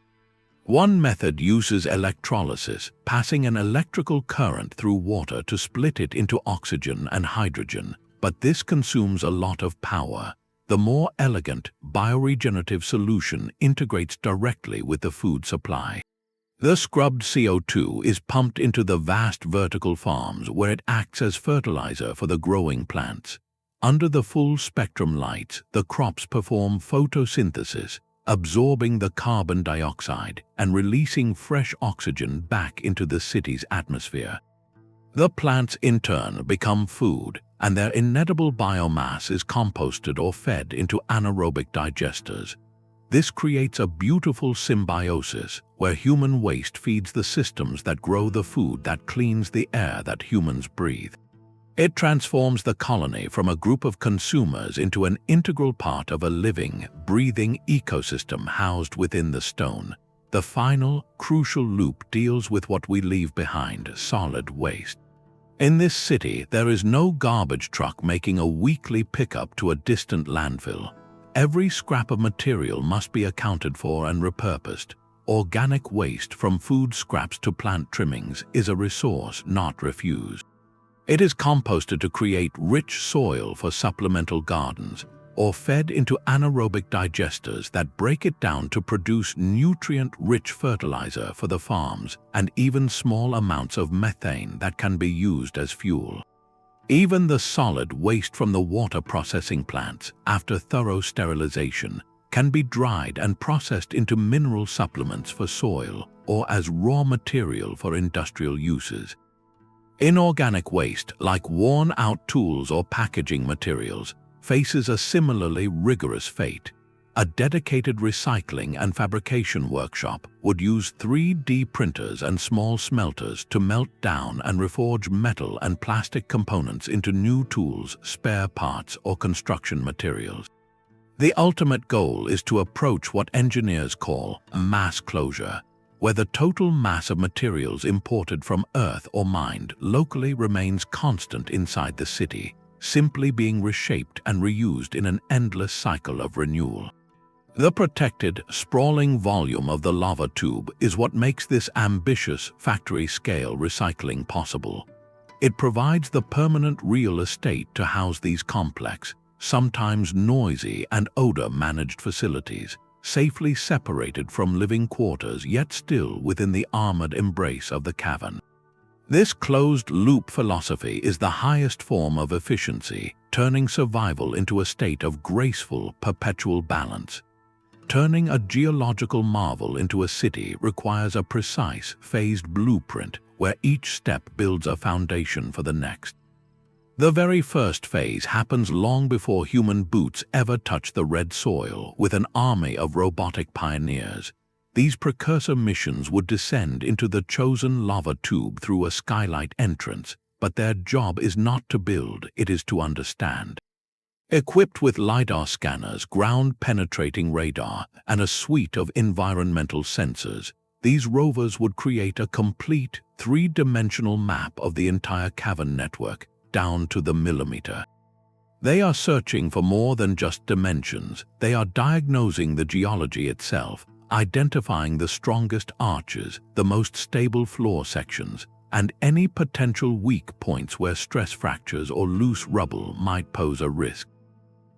One method uses electrolysis, passing an electrical current through water to split it into oxygen and hydrogen, but this consumes a lot of power. The more elegant, bioregenerative solution integrates directly with the food supply. The scrubbed CO2 is pumped into the vast vertical farms where it acts as fertilizer for the growing plants. Under the full-spectrum lights, the crops perform photosynthesis, absorbing the carbon dioxide and releasing fresh oxygen back into the city's atmosphere. The plants in turn become food, and their inedible biomass is composted or fed into anaerobic digesters. This creates a beautiful symbiosis where human waste feeds the systems that grow the food that cleans the air that humans breathe. It transforms the colony from a group of consumers into an integral part of a living, breathing ecosystem housed within the stone. The final, crucial loop deals with what we leave behind: solid waste. In this city, there is no garbage truck making a weekly pickup to a distant landfill. Every scrap of material must be accounted for and repurposed. Organic waste, from food scraps to plant trimmings, is a resource not refused. It is composted to create rich soil for supplemental gardens, or fed into anaerobic digesters that break it down to produce nutrient-rich fertilizer for the farms, and even small amounts of methane that can be used as fuel. Even the solid waste from the water processing plants, after thorough sterilization, can be dried and processed into mineral supplements for soil or as raw material for industrial uses. Inorganic waste, like worn-out tools or packaging materials, faces a similarly rigorous fate. A dedicated recycling and fabrication workshop would use 3D printers and small smelters to melt down and reforge metal and plastic components into new tools, spare parts, or construction materials. The ultimate goal is to approach what engineers call mass closure, where the total mass of materials imported from Earth or mined locally remains constant inside the city, simply being reshaped and reused in an endless cycle of renewal. The protected, sprawling volume of the lava tube is what makes this ambitious factory-scale recycling possible. It provides the permanent real estate to house these complex, sometimes noisy and odor-managed facilities, safely separated from living quarters yet still within the armored embrace of the cavern. This closed-loop philosophy is the highest form of efficiency, turning survival into a state of graceful, perpetual balance. Turning a geological marvel into a city requires a precise, phased blueprint where each step builds a foundation for the next. The very first phase happens long before human boots ever touch the red soil with an army of robotic pioneers. These precursor missions would descend into the chosen lava tube through a skylight entrance, but their job is not to build, it is to understand. Equipped with LiDAR scanners, ground-penetrating radar, and a suite of environmental sensors, these rovers would create a complete, three-dimensional map of the entire cavern network, down to the millimeter. They are searching for more than just dimensions. They are diagnosing the geology itself, identifying the strongest arches, the most stable floor sections, and any potential weak points where stress fractures or loose rubble might pose a risk.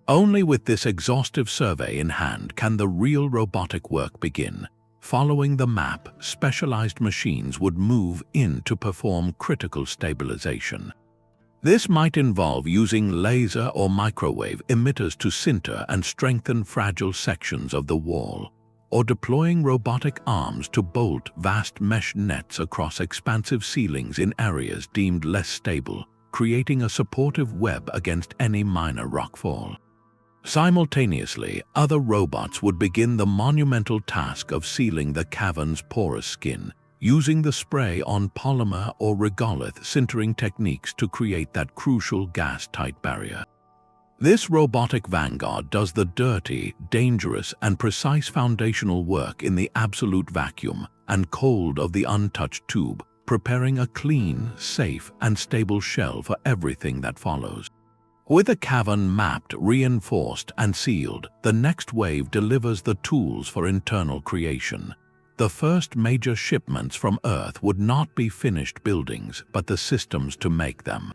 Only with this exhaustive survey in hand can the real robotic work begin. Following the map, specialized machines would move in to perform critical stabilization. This might involve using laser or microwave emitters to sinter and strengthen fragile sections of the wall, or deploying robotic arms to bolt vast mesh nets across expansive ceilings in areas deemed less stable, creating a supportive web against any minor rockfall. Simultaneously, other robots would begin the monumental task of sealing the cavern's porous skin, using the spray-on polymer or regolith sintering techniques to create that crucial gas-tight barrier. This robotic vanguard does the dirty, dangerous, and precise foundational work in the absolute vacuum and cold of the untouched tube, preparing a clean, safe, and stable shell for everything that follows. With a cavern mapped, reinforced, and sealed, the next wave delivers the tools for internal creation. The first major shipments from Earth would not be finished buildings, but the systems to make them.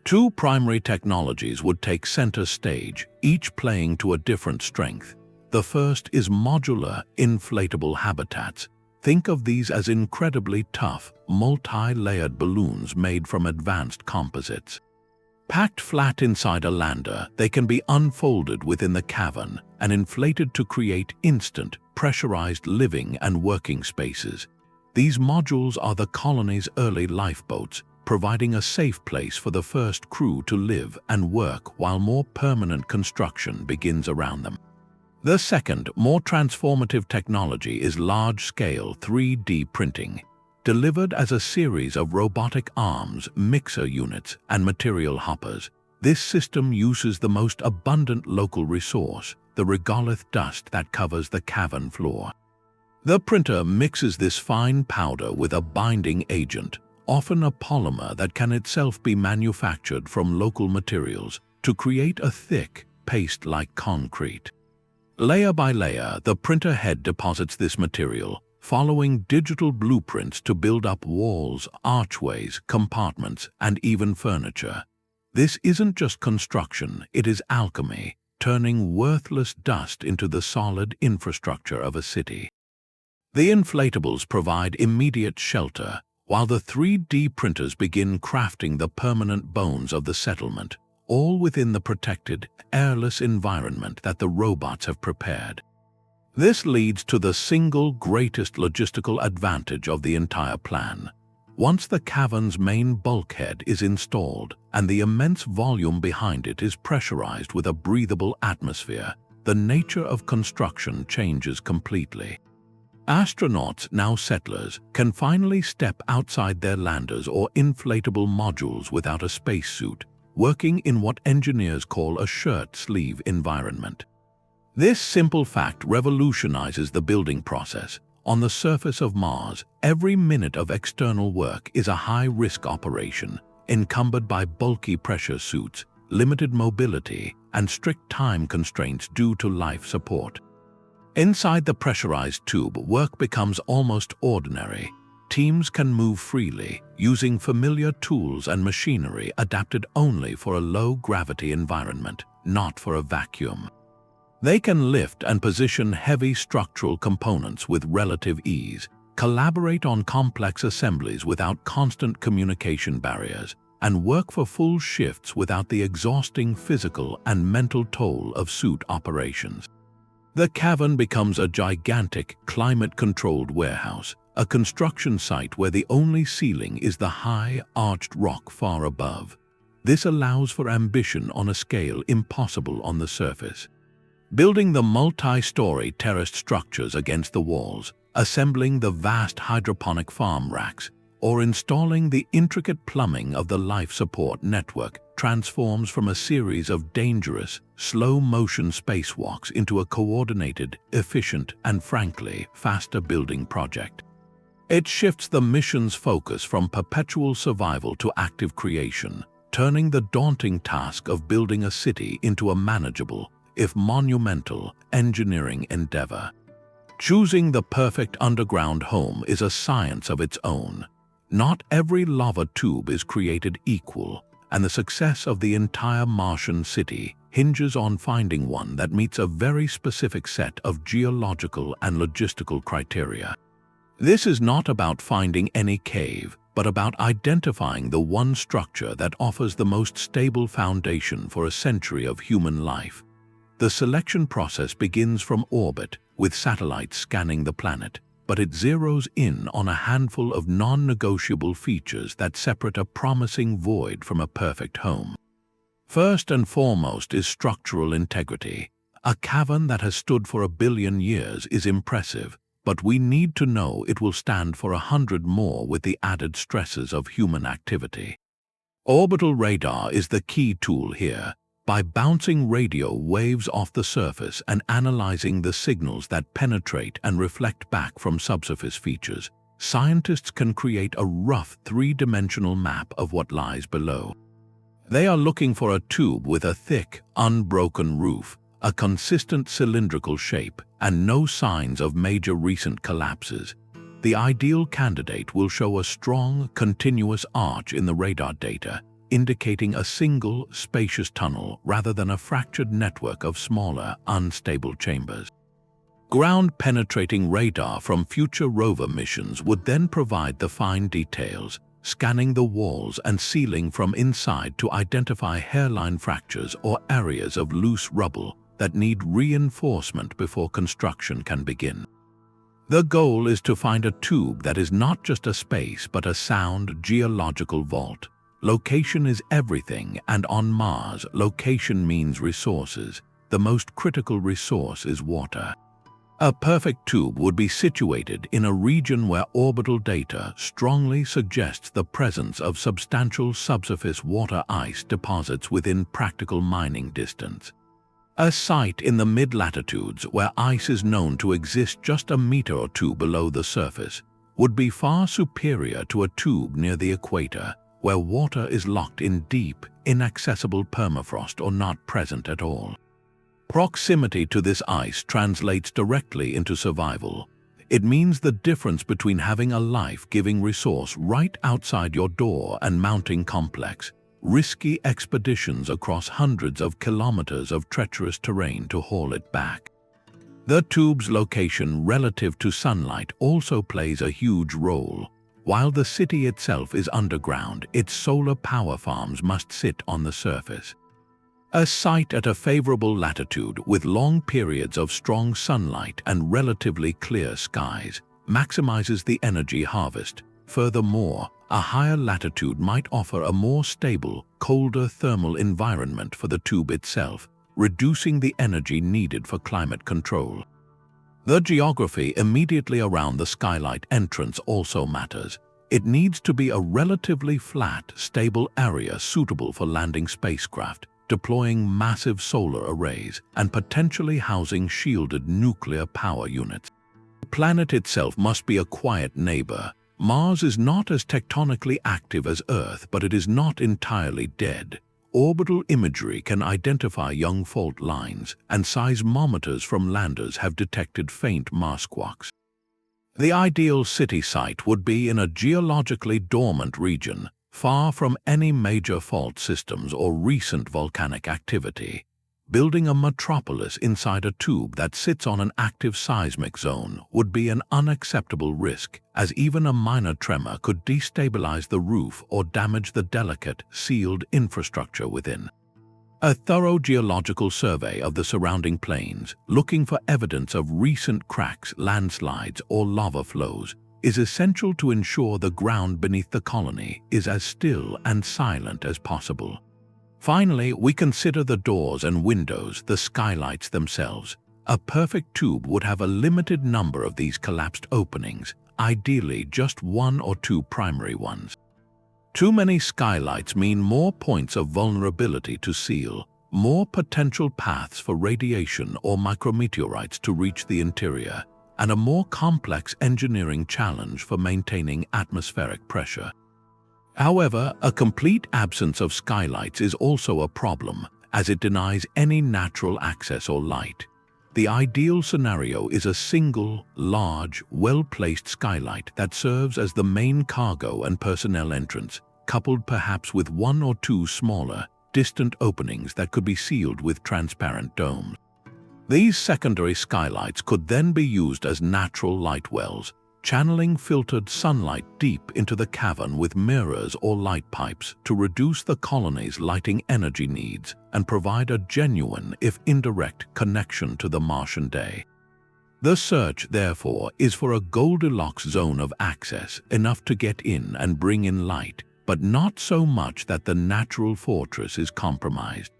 Two primary technologies would take center stage, each playing to a different strength. The first is modular, inflatable habitats. Think of these as incredibly tough, multi-layered balloons made from advanced composites. Packed flat inside a lander, they can be unfolded within the cavern and inflated to create instant, pressurized living and working spaces. These modules are the colony's early lifeboats, providing a safe place for the first crew to live and work while more permanent construction begins around them. The second, more transformative technology is large-scale 3D printing. Delivered as a series of robotic arms, mixer units, and material hoppers, this system uses the most abundant local resource, the regolith dust that covers the cavern floor. The printer mixes this fine powder with a binding agent, often a polymer that can itself be manufactured from local materials, to create a thick, paste-like concrete. Layer by layer, the printer head deposits this material, following digital blueprints to build up walls, archways, compartments, and even furniture. This isn't just construction, it is alchemy, turning worthless dust into the solid infrastructure of a city. The inflatables provide immediate shelter, while the 3D printers begin crafting the permanent bones of the settlement, all within the protected, airless environment that the robots have prepared. This leads to the single greatest logistical advantage of the entire plan. Once the cavern's main bulkhead is installed and the immense volume behind it is pressurized with a breathable atmosphere, the nature of construction changes completely. Astronauts, now settlers, can finally step outside their landers or inflatable modules without a spacesuit, working in what engineers call a shirt-sleeve environment. This simple fact revolutionizes the building process. On the surface of Mars, every minute of external work is a high-risk operation, encumbered by bulky pressure suits, limited mobility, and strict time constraints due to life support. Inside the pressurized tube, work becomes almost ordinary. Teams can move freely, using familiar tools and machinery adapted only for a low-gravity environment, not for a vacuum. They can lift and position heavy structural components with relative ease, collaborate on complex assemblies without constant communication barriers, and work for full shifts without the exhausting physical and mental toll of suit operations. The cavern becomes a gigantic, climate-controlled warehouse, a construction site where the only ceiling is the high, arched rock far above. This allows for ambition on a scale impossible on the surface. Building the multi-story terraced structures against the walls, assembling the vast hydroponic farm racks, or installing the intricate plumbing of the life support network transforms from a series of dangerous, slow-motion spacewalks into a coordinated, efficient, and frankly, faster building project. It shifts the mission's focus from perpetual survival to active creation, turning the daunting task of building a city into a manageable, if monumental, engineering endeavor. Choosing the perfect underground home is a science of its own. Not every lava tube is created equal, and the success of the entire Martian city hinges on finding one that meets a very specific set of geological and logistical criteria. This is not about finding any cave, but about identifying the one structure that offers the most stable foundation for a century of human life. The selection process begins from orbit, with satellites scanning the planet, but it zeroes in on a handful of non-negotiable features that separate a promising void from a perfect home. First and foremost is structural integrity. A cavern that has stood for 1 billion years is impressive, but we need to know it will stand for 100 more with the added stresses of human activity. Orbital radar is the key tool here. By bouncing radio waves off the surface and analyzing the signals that penetrate and reflect back from subsurface features, scientists can create a rough three-dimensional map of what lies below. They are looking for a tube with a thick, unbroken roof, a consistent cylindrical shape, and no signs of major recent collapses. The ideal candidate will show a strong, continuous arch in the radar data, indicating a single, spacious tunnel rather than a fractured network of smaller, unstable chambers. Ground-penetrating radar from future rover missions would then provide the fine details, scanning the walls and ceiling from inside to identify hairline fractures or areas of loose rubble that need reinforcement before construction can begin. The goal is to find a tube that is not just a space but a sound geological vault. Location is everything, and on Mars, location means resources. The most critical resource is water. A perfect tube would be situated in a region where orbital data strongly suggests the presence of substantial subsurface water ice deposits within practical mining distance. A site in the mid-latitudes where ice is known to exist just a meter or two below the surface would be far superior to a tube near the equator, where water is locked in deep, inaccessible permafrost or not present at all. Proximity to this ice translates directly into survival. It means the difference between having a life-giving resource right outside your door and mounting complex, risky expeditions across hundreds of kilometers of treacherous terrain to haul it back. The tube's location relative to sunlight also plays a huge role. While the city itself is underground, its solar power farms must sit on the surface. A site at a favorable latitude with long periods of strong sunlight and relatively clear skies maximizes the energy harvest. Furthermore, a higher latitude might offer a more stable, colder thermal environment for the tube itself, reducing the energy needed for climate control. The geography immediately around the skylight entrance also matters. It needs to be a relatively flat, stable area suitable for landing spacecraft, deploying massive solar arrays, and potentially housing shielded nuclear power units. The planet itself must be a quiet neighbor. Mars is not as tectonically active as Earth, but it is not entirely dead. Orbital imagery can identify young fault lines, and seismometers from landers have detected faint Mars quarks. The ideal city site would be in a geologically dormant region, far from any major fault systems or recent volcanic activity. Building a metropolis inside a tube that sits on an active seismic zone would be an unacceptable risk, as even a minor tremor could destabilize the roof or damage the delicate, sealed infrastructure within. A thorough geological survey of the surrounding plains, looking for evidence of recent cracks, landslides, or lava flows, is essential to ensure the ground beneath the colony is as still and silent as possible. Finally, we consider the doors and windows, the skylights themselves. A perfect tube would have a limited number of these collapsed openings, ideally just one or two primary ones. Too many skylights mean more points of vulnerability to seal, more potential paths for radiation or micrometeorites to reach the interior, and a more complex engineering challenge for maintaining atmospheric pressure. However, a complete absence of skylights is also a problem, as it denies any natural access or light. The ideal scenario is a single, large, well-placed skylight that serves as the main cargo and personnel entrance, coupled perhaps with one or two smaller, distant openings that could be sealed with transparent domes. These secondary skylights could then be used as natural light wells, channeling filtered sunlight deep into the cavern with mirrors or light pipes to reduce the colony's lighting energy needs and provide a genuine, if indirect, connection to the Martian day. The search, therefore, is for a Goldilocks zone of access, enough to get in and bring in light, but not so much that the natural fortress is compromised.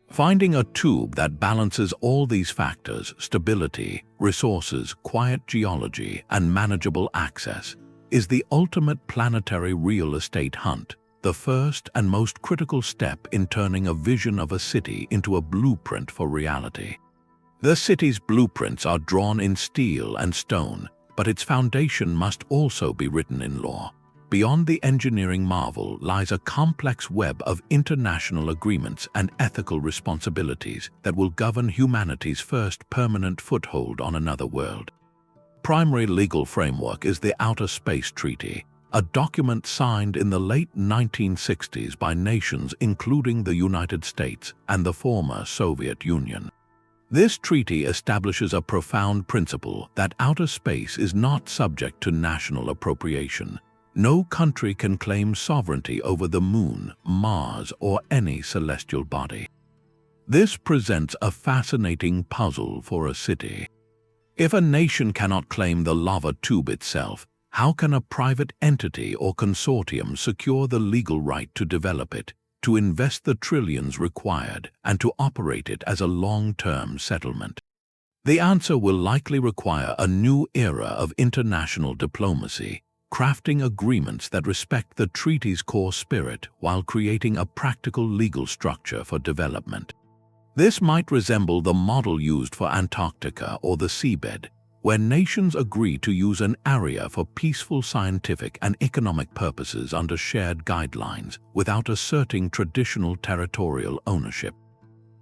Finding a tube that balances all these factors, stability, resources, quiet geology, and manageable access, is the ultimate planetary real estate hunt, the first and most critical step in turning a vision of a city into a blueprint for reality. The city's blueprints are drawn in steel and stone, but its foundation must also be written in law. Beyond the engineering marvel lies a complex web of international agreements and ethical responsibilities that will govern humanity's first permanent foothold on another world. Primary legal framework is the Outer Space Treaty, a document signed in the late 1960s by nations including the United States and the former Soviet Union. This treaty establishes a profound principle that outer space is not subject to national appropriation. No country can claim sovereignty over the Moon, Mars, or any celestial body. This presents a fascinating puzzle for a city. If a nation cannot claim the lava tube itself, how can a private entity or consortium secure the legal right to develop it, to invest the trillions required, and to operate it as a long-term settlement? The answer will likely require a new era of international diplomacy, crafting agreements that respect the treaty's core spirit while creating a practical legal structure for development. This might resemble the model used for Antarctica or the seabed, where nations agree to use an area for peaceful scientific and economic purposes under shared guidelines without asserting traditional territorial ownership.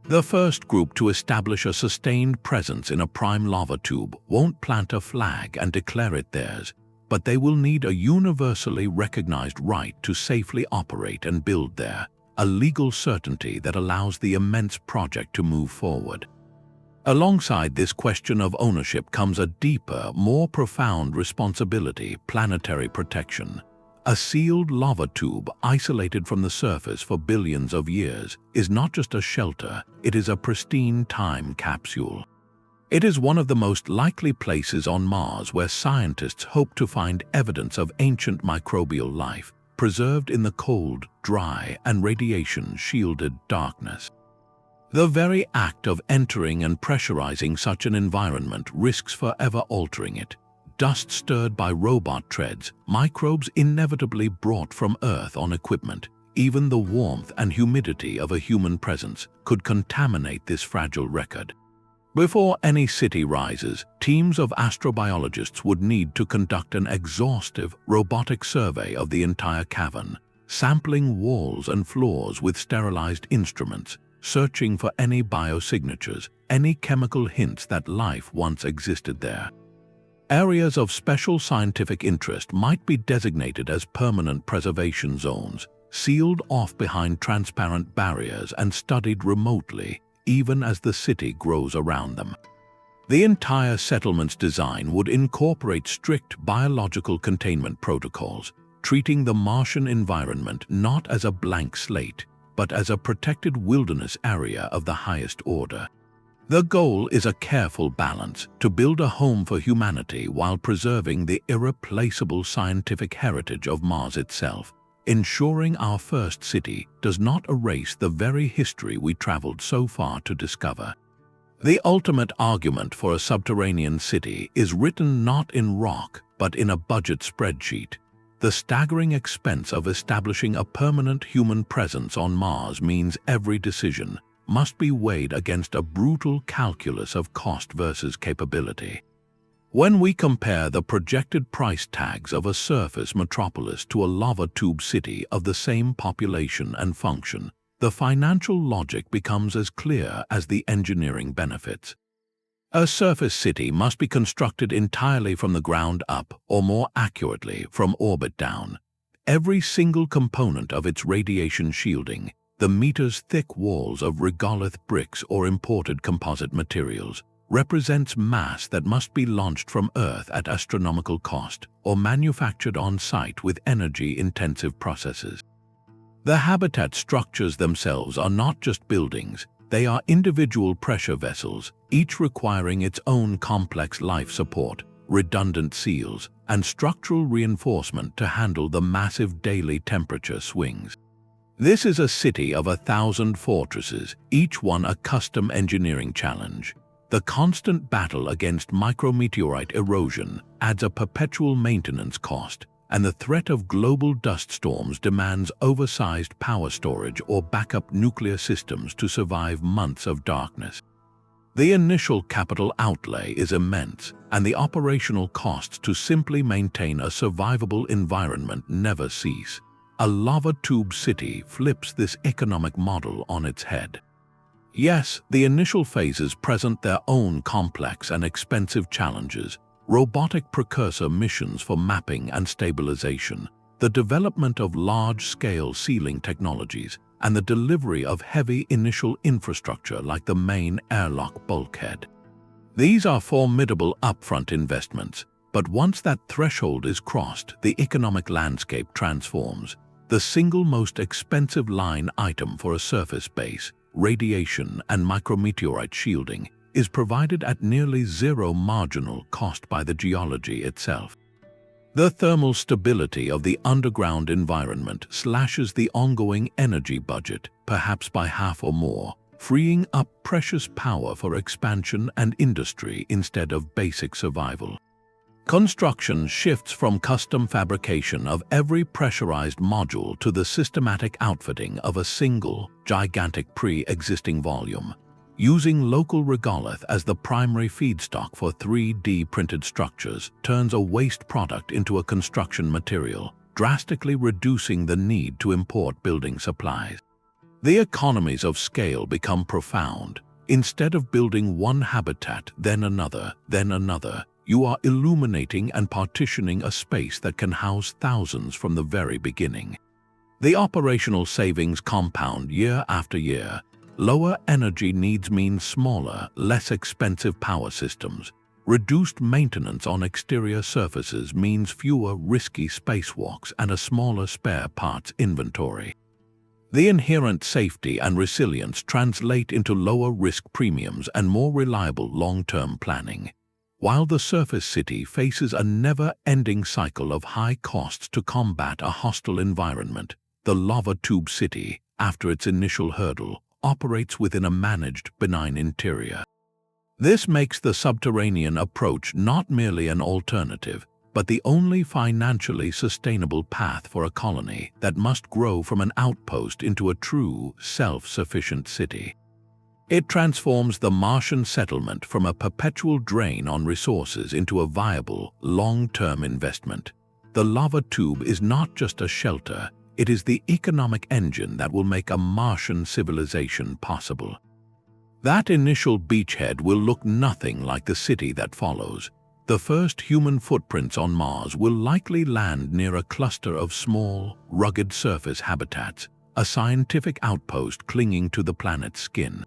The first group to establish a sustained presence in a prime lava tube won't plant a flag and declare it theirs, but they will need a universally recognized right to safely operate and build there, a legal certainty that allows the immense project to move forward. Alongside this question of ownership comes a deeper, more profound responsibility: planetary protection. A sealed lava tube, isolated from the surface for billions of years, is not just a shelter, it is a pristine time capsule. It is one of the most likely places on Mars where scientists hope to find evidence of ancient microbial life, preserved in the cold, dry, and radiation-shielded darkness. The very act of entering and pressurizing such an environment risks forever altering it. Dust stirred by robot treads, microbes inevitably brought from Earth on equipment. Even the warmth and humidity of a human presence could contaminate this fragile record. Before any city rises, teams of astrobiologists would need to conduct an exhaustive robotic survey of the entire cavern, sampling walls and floors with sterilized instruments, searching for any biosignatures, any chemical hints that life once existed there. Areas of special scientific interest might be designated as permanent preservation zones, sealed off behind transparent barriers and studied remotely, even as the city grows around them. The entire settlement's design would incorporate strict biological containment protocols, treating the Martian environment not as a blank slate, but as a protected wilderness area of the highest order. The goal is a careful balance to build a home for humanity while preserving the irreplaceable scientific heritage of Mars itself, ensuring our first city does not erase the very history we traveled so far to discover. The ultimate argument for a subterranean city is written not in rock, but in a budget spreadsheet. The staggering expense of establishing a permanent human presence on Mars means every decision must be weighed against a brutal calculus of cost versus capability. When we compare the projected price tags of a surface metropolis to a lava tube city of the same population and function, the financial logic becomes as clear as the engineering benefits. A surface city must be constructed entirely from the ground up, or more accurately, from orbit down. Every single component of its radiation shielding, the meters-thick walls of regolith bricks or imported composite materials, represents mass that must be launched from Earth at astronomical cost or manufactured on-site with energy-intensive processes. The habitat structures themselves are not just buildings, they are individual pressure vessels, each requiring its own complex life support, redundant seals, and structural reinforcement to handle the massive daily temperature swings. This is a city of 1,000 fortresses, each one a custom engineering challenge. The constant battle against micrometeorite erosion adds a perpetual maintenance cost, and the threat of global dust storms demands oversized power storage or backup nuclear systems to survive months of darkness. The initial capital outlay is immense, and the operational costs to simply maintain a survivable environment never cease. A lava tube city flips this economic model on its head. Yes, the initial phases present their own complex and expensive challenges: robotic precursor missions for mapping and stabilization, the development of large-scale sealing technologies, and the delivery of heavy initial infrastructure like the main airlock bulkhead. These are formidable upfront investments, but once that threshold is crossed, the economic landscape transforms. The single most expensive line item for a surface base, radiation and micrometeorite shielding, is provided at nearly zero marginal cost by the geology itself. The thermal stability of the underground environment slashes the ongoing energy budget, perhaps by half or more, freeing up precious power for expansion and industry instead of basic survival. Construction shifts from custom fabrication of every pressurized module to the systematic outfitting of a single, gigantic pre-existing volume. Using local regolith as the primary feedstock for 3D printed structures turns a waste product into a construction material, drastically reducing the need to import building supplies. The economies of scale become profound. Instead of building one habitat, then another, you are illuminating and partitioning a space that can house thousands from the very beginning. The operational savings compound year after year. Lower energy needs mean smaller, less expensive power systems. Reduced maintenance on exterior surfaces means fewer risky spacewalks and a smaller spare parts inventory. The inherent safety and resilience translate into lower risk premiums and more reliable long-term planning. While the surface city faces a never-ending cycle of high costs to combat a hostile environment, the lava tube city, after its initial hurdle, operates within a managed, benign interior. This makes the subterranean approach not merely an alternative, but the only financially sustainable path for a colony that must grow from an outpost into a true, self-sufficient city. It transforms the Martian settlement from a perpetual drain on resources into a viable, long-term investment. The lava tube is not just a shelter, it is the economic engine that will make a Martian civilization possible. That initial beachhead will look nothing like the city that follows. The first human footprints on Mars will likely land near a cluster of small, rugged surface habitats, a scientific outpost clinging to the planet's skin.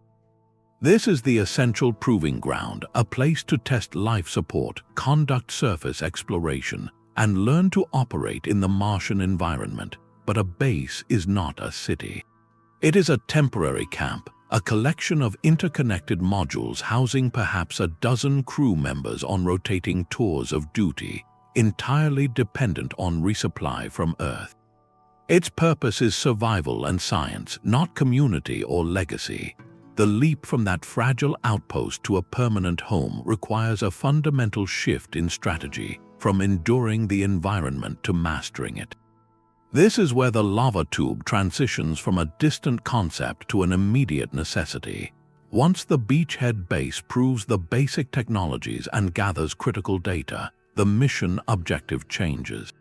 This is the essential proving ground, a place to test life support, conduct surface exploration, and learn to operate in the Martian environment. But a base is not a city. It is a temporary camp, a collection of interconnected modules housing perhaps a dozen crew members on rotating tours of duty, entirely dependent on resupply from Earth. Its purpose is survival and science, not community or legacy. The leap from that fragile outpost to a permanent home requires a fundamental shift in strategy, from enduring the environment to mastering it. This is where the lava tube transitions from a distant concept to an immediate necessity. Once the beachhead base proves the basic technologies and gathers critical data, the mission objective changes.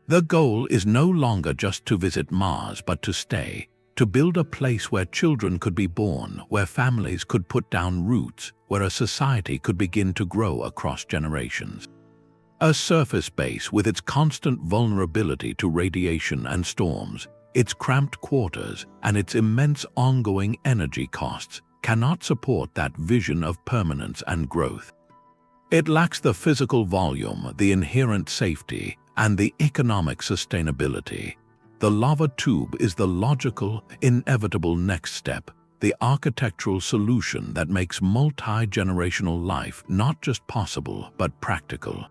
The goal is no longer just to visit Mars, but to stay, to build a place where children could be born, where families could put down roots, where a society could begin to grow across generations. A surface base with its constant vulnerability to radiation and storms, its cramped quarters, and its immense ongoing energy costs cannot support that vision of permanence and growth. It lacks the physical volume, the inherent safety, and the economic sustainability. The lava tube is the logical, inevitable next step, the architectural solution that makes multi-generational life not just possible but practical.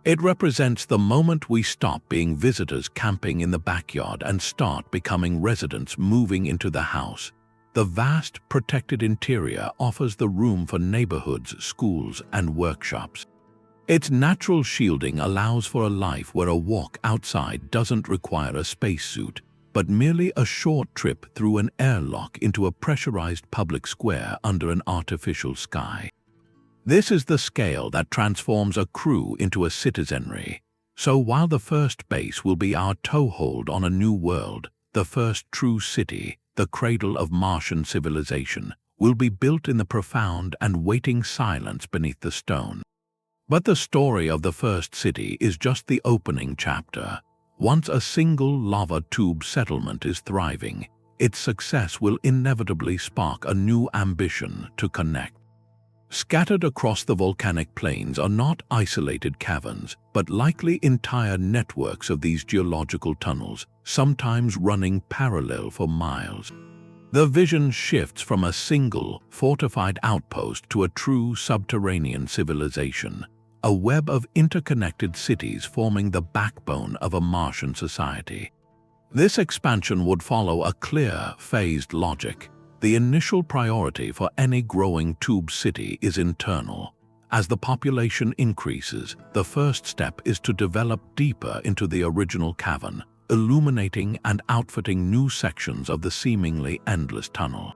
It represents the moment we stop being visitors camping in the backyard and start becoming residents moving into the house. The vast, protected interior offers the room for neighborhoods, schools, and workshops. Its natural shielding allows for a life where a walk outside doesn't require a spacesuit, but merely a short trip through an airlock into a pressurized public square under an artificial sky. This is the scale that transforms a crew into a citizenry. So while the first base will be our toehold on a new world, the first true city, the cradle of Martian civilization, will be built in the profound and waiting silence beneath the stone. But the story of the first city is just the opening chapter. Once a single lava tube settlement is thriving, its success will inevitably spark a new ambition to connect. Scattered across the volcanic plains are not isolated caverns, but likely entire networks of these geological tunnels, sometimes running parallel for miles. The vision shifts from a single, fortified outpost to a true subterranean civilization, a web of interconnected cities forming the backbone of a Martian society. This expansion would follow a clear, phased logic. The initial priority for any growing tube city is internal. As the population increases, the first step is to develop deeper into the original cavern, illuminating and outfitting new sections of the seemingly endless tunnel.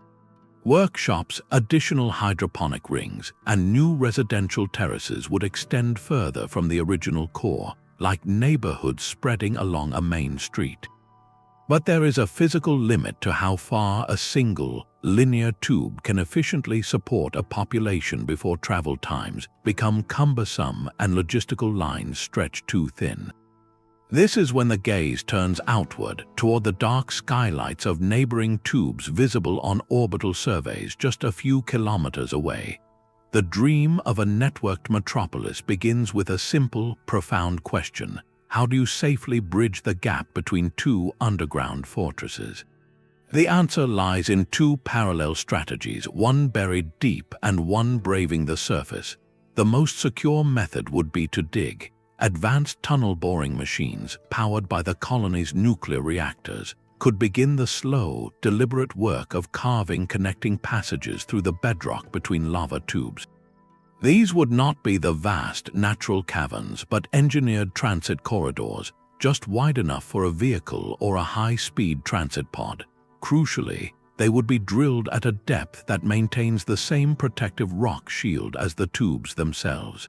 Workshops, additional hydroponic rings, and new residential terraces would extend further from the original core, like neighborhoods spreading along a main street. But there is a physical limit to how far a single, linear tube can efficiently support a population before travel times become cumbersome and logistical lines stretch too thin. This is when the gaze turns outward toward the dark skylights of neighboring tubes visible on orbital surveys just a few kilometers away. The dream of a networked metropolis begins with a simple, profound question. How do you safely bridge the gap between two underground fortresses? The answer lies in two parallel strategies, one buried deep and one braving the surface. The most secure method would be to dig. Advanced tunnel boring machines, powered by the colony's nuclear reactors, could begin the slow, deliberate work of carving connecting passages through the bedrock between lava tubes. These would not be the vast, natural caverns, but engineered transit corridors, just wide enough for a vehicle or a high-speed transit pod. Crucially, they would be drilled at a depth that maintains the same protective rock shield as the tubes themselves.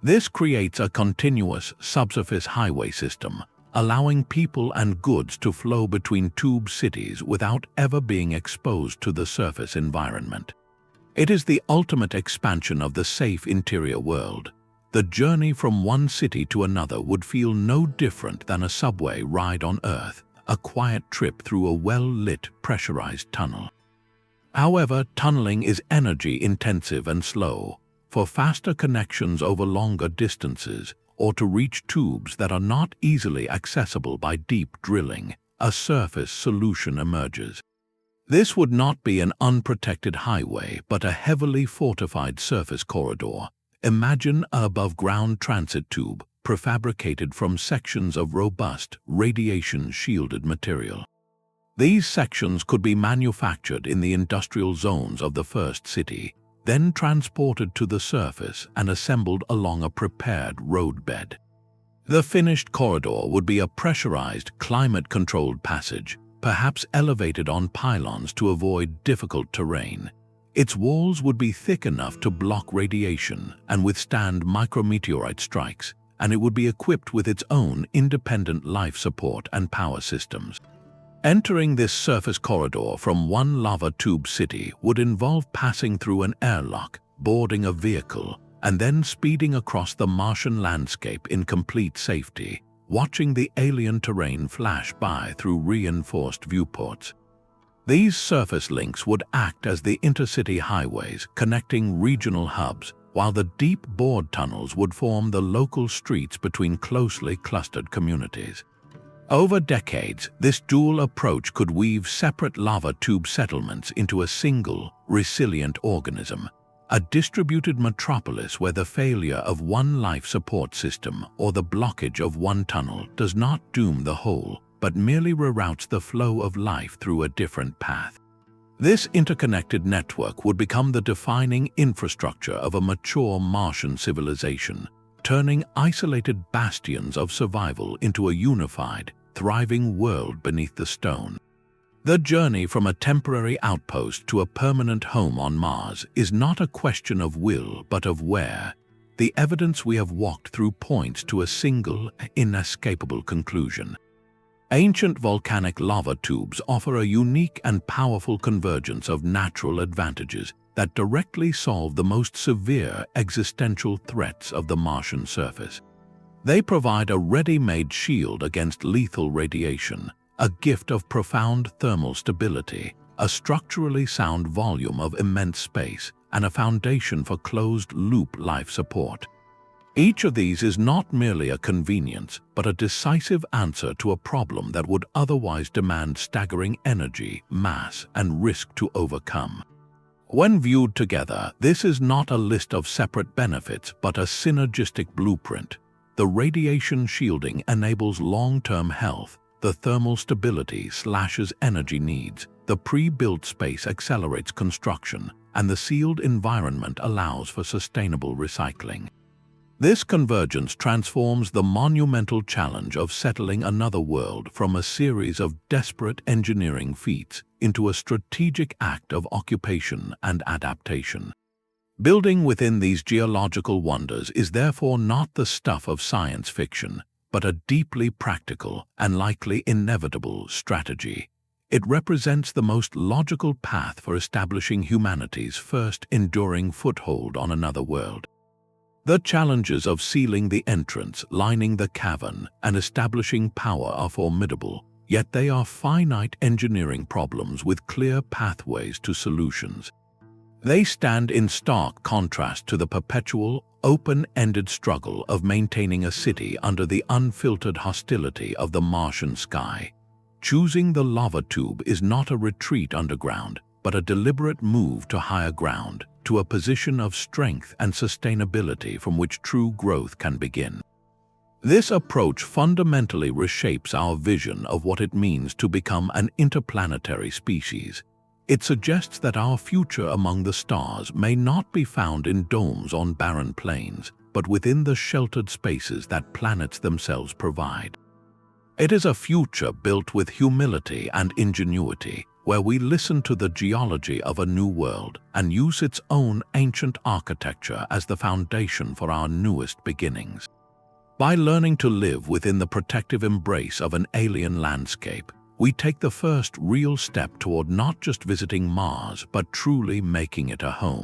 This creates a continuous subsurface highway system, allowing people and goods to flow between tube cities without ever being exposed to the surface environment. It is the ultimate expansion of the safe interior world. The journey from one city to another would feel no different than a subway ride on Earth, a quiet trip through a well-lit, pressurized tunnel. However, tunneling is energy-intensive and slow. For faster connections over longer distances, or to reach tubes that are not easily accessible by deep drilling, a surface solution emerges. This would not be an unprotected highway, but a heavily fortified surface corridor. Imagine an above-ground transit tube, prefabricated from sections of robust, radiation-shielded material. These sections could be manufactured in the industrial zones of the first city, then transported to the surface and assembled along a prepared roadbed. The finished corridor would be a pressurized, climate-controlled passage, perhaps elevated on pylons to avoid difficult terrain. Its walls would be thick enough to block radiation and withstand micrometeorite strikes, and it would be equipped with its own independent life support and power systems. Entering this surface corridor from one lava tube city would involve passing through an airlock, boarding a vehicle, and then speeding across the Martian landscape in complete safety, watching the alien terrain flash by through reinforced viewports. These surface links would act as the intercity highways connecting regional hubs, while the deep bored tunnels would form the local streets between closely clustered communities. Over decades, this dual approach could weave separate lava tube settlements into a single, resilient organism, a distributed metropolis where the failure of one life support system or the blockage of one tunnel does not doom the whole, but merely reroutes the flow of life through a different path. This interconnected network would become the defining infrastructure of a mature Martian civilization, turning isolated bastions of survival into a unified, thriving world beneath the stone. The journey from a temporary outpost to a permanent home on Mars is not a question of will but of where. The evidence we have walked through points to a single, inescapable conclusion. Ancient volcanic lava tubes offer a unique and powerful convergence of natural advantages that directly solve the most severe existential threats of the Martian surface. They provide a ready-made shield against lethal radiation, a gift of profound thermal stability, a structurally sound volume of immense space, and a foundation for closed-loop life support. Each of these is not merely a convenience, but a decisive answer to a problem that would otherwise demand staggering energy, mass, and risk to overcome. When viewed together, this is not a list of separate benefits, but a synergistic blueprint. The radiation shielding enables long-term health, the thermal stability slashes energy needs, the pre-built space accelerates construction, and the sealed environment allows for sustainable recycling. This convergence transforms the monumental challenge of settling another world from a series of desperate engineering feats into a strategic act of occupation and adaptation. Building within these geological wonders is therefore not the stuff of science fiction, but a deeply practical and likely inevitable strategy. It represents the most logical path for establishing humanity's first enduring foothold on another world. The challenges of sealing the entrance, lining the cavern, and establishing power are formidable, yet they are finite engineering problems with clear pathways to solutions. They stand in stark contrast to the perpetual, open-ended struggle of maintaining a city under the unfiltered hostility of the Martian sky. Choosing the lava tube is not a retreat underground, but a deliberate move to higher ground, to a position of strength and sustainability from which true growth can begin. This approach fundamentally reshapes our vision of what it means to become an interplanetary species. It suggests that our future among the stars may not be found in domes on barren plains, but within the sheltered spaces that planets themselves provide. It is a future built with humility and ingenuity, where we listen to the geology of a new world and use its own ancient architecture as the foundation for our newest beginnings. By learning to live within the protective embrace of an alien landscape, we take the first real step toward not just visiting Mars, but truly making it a home.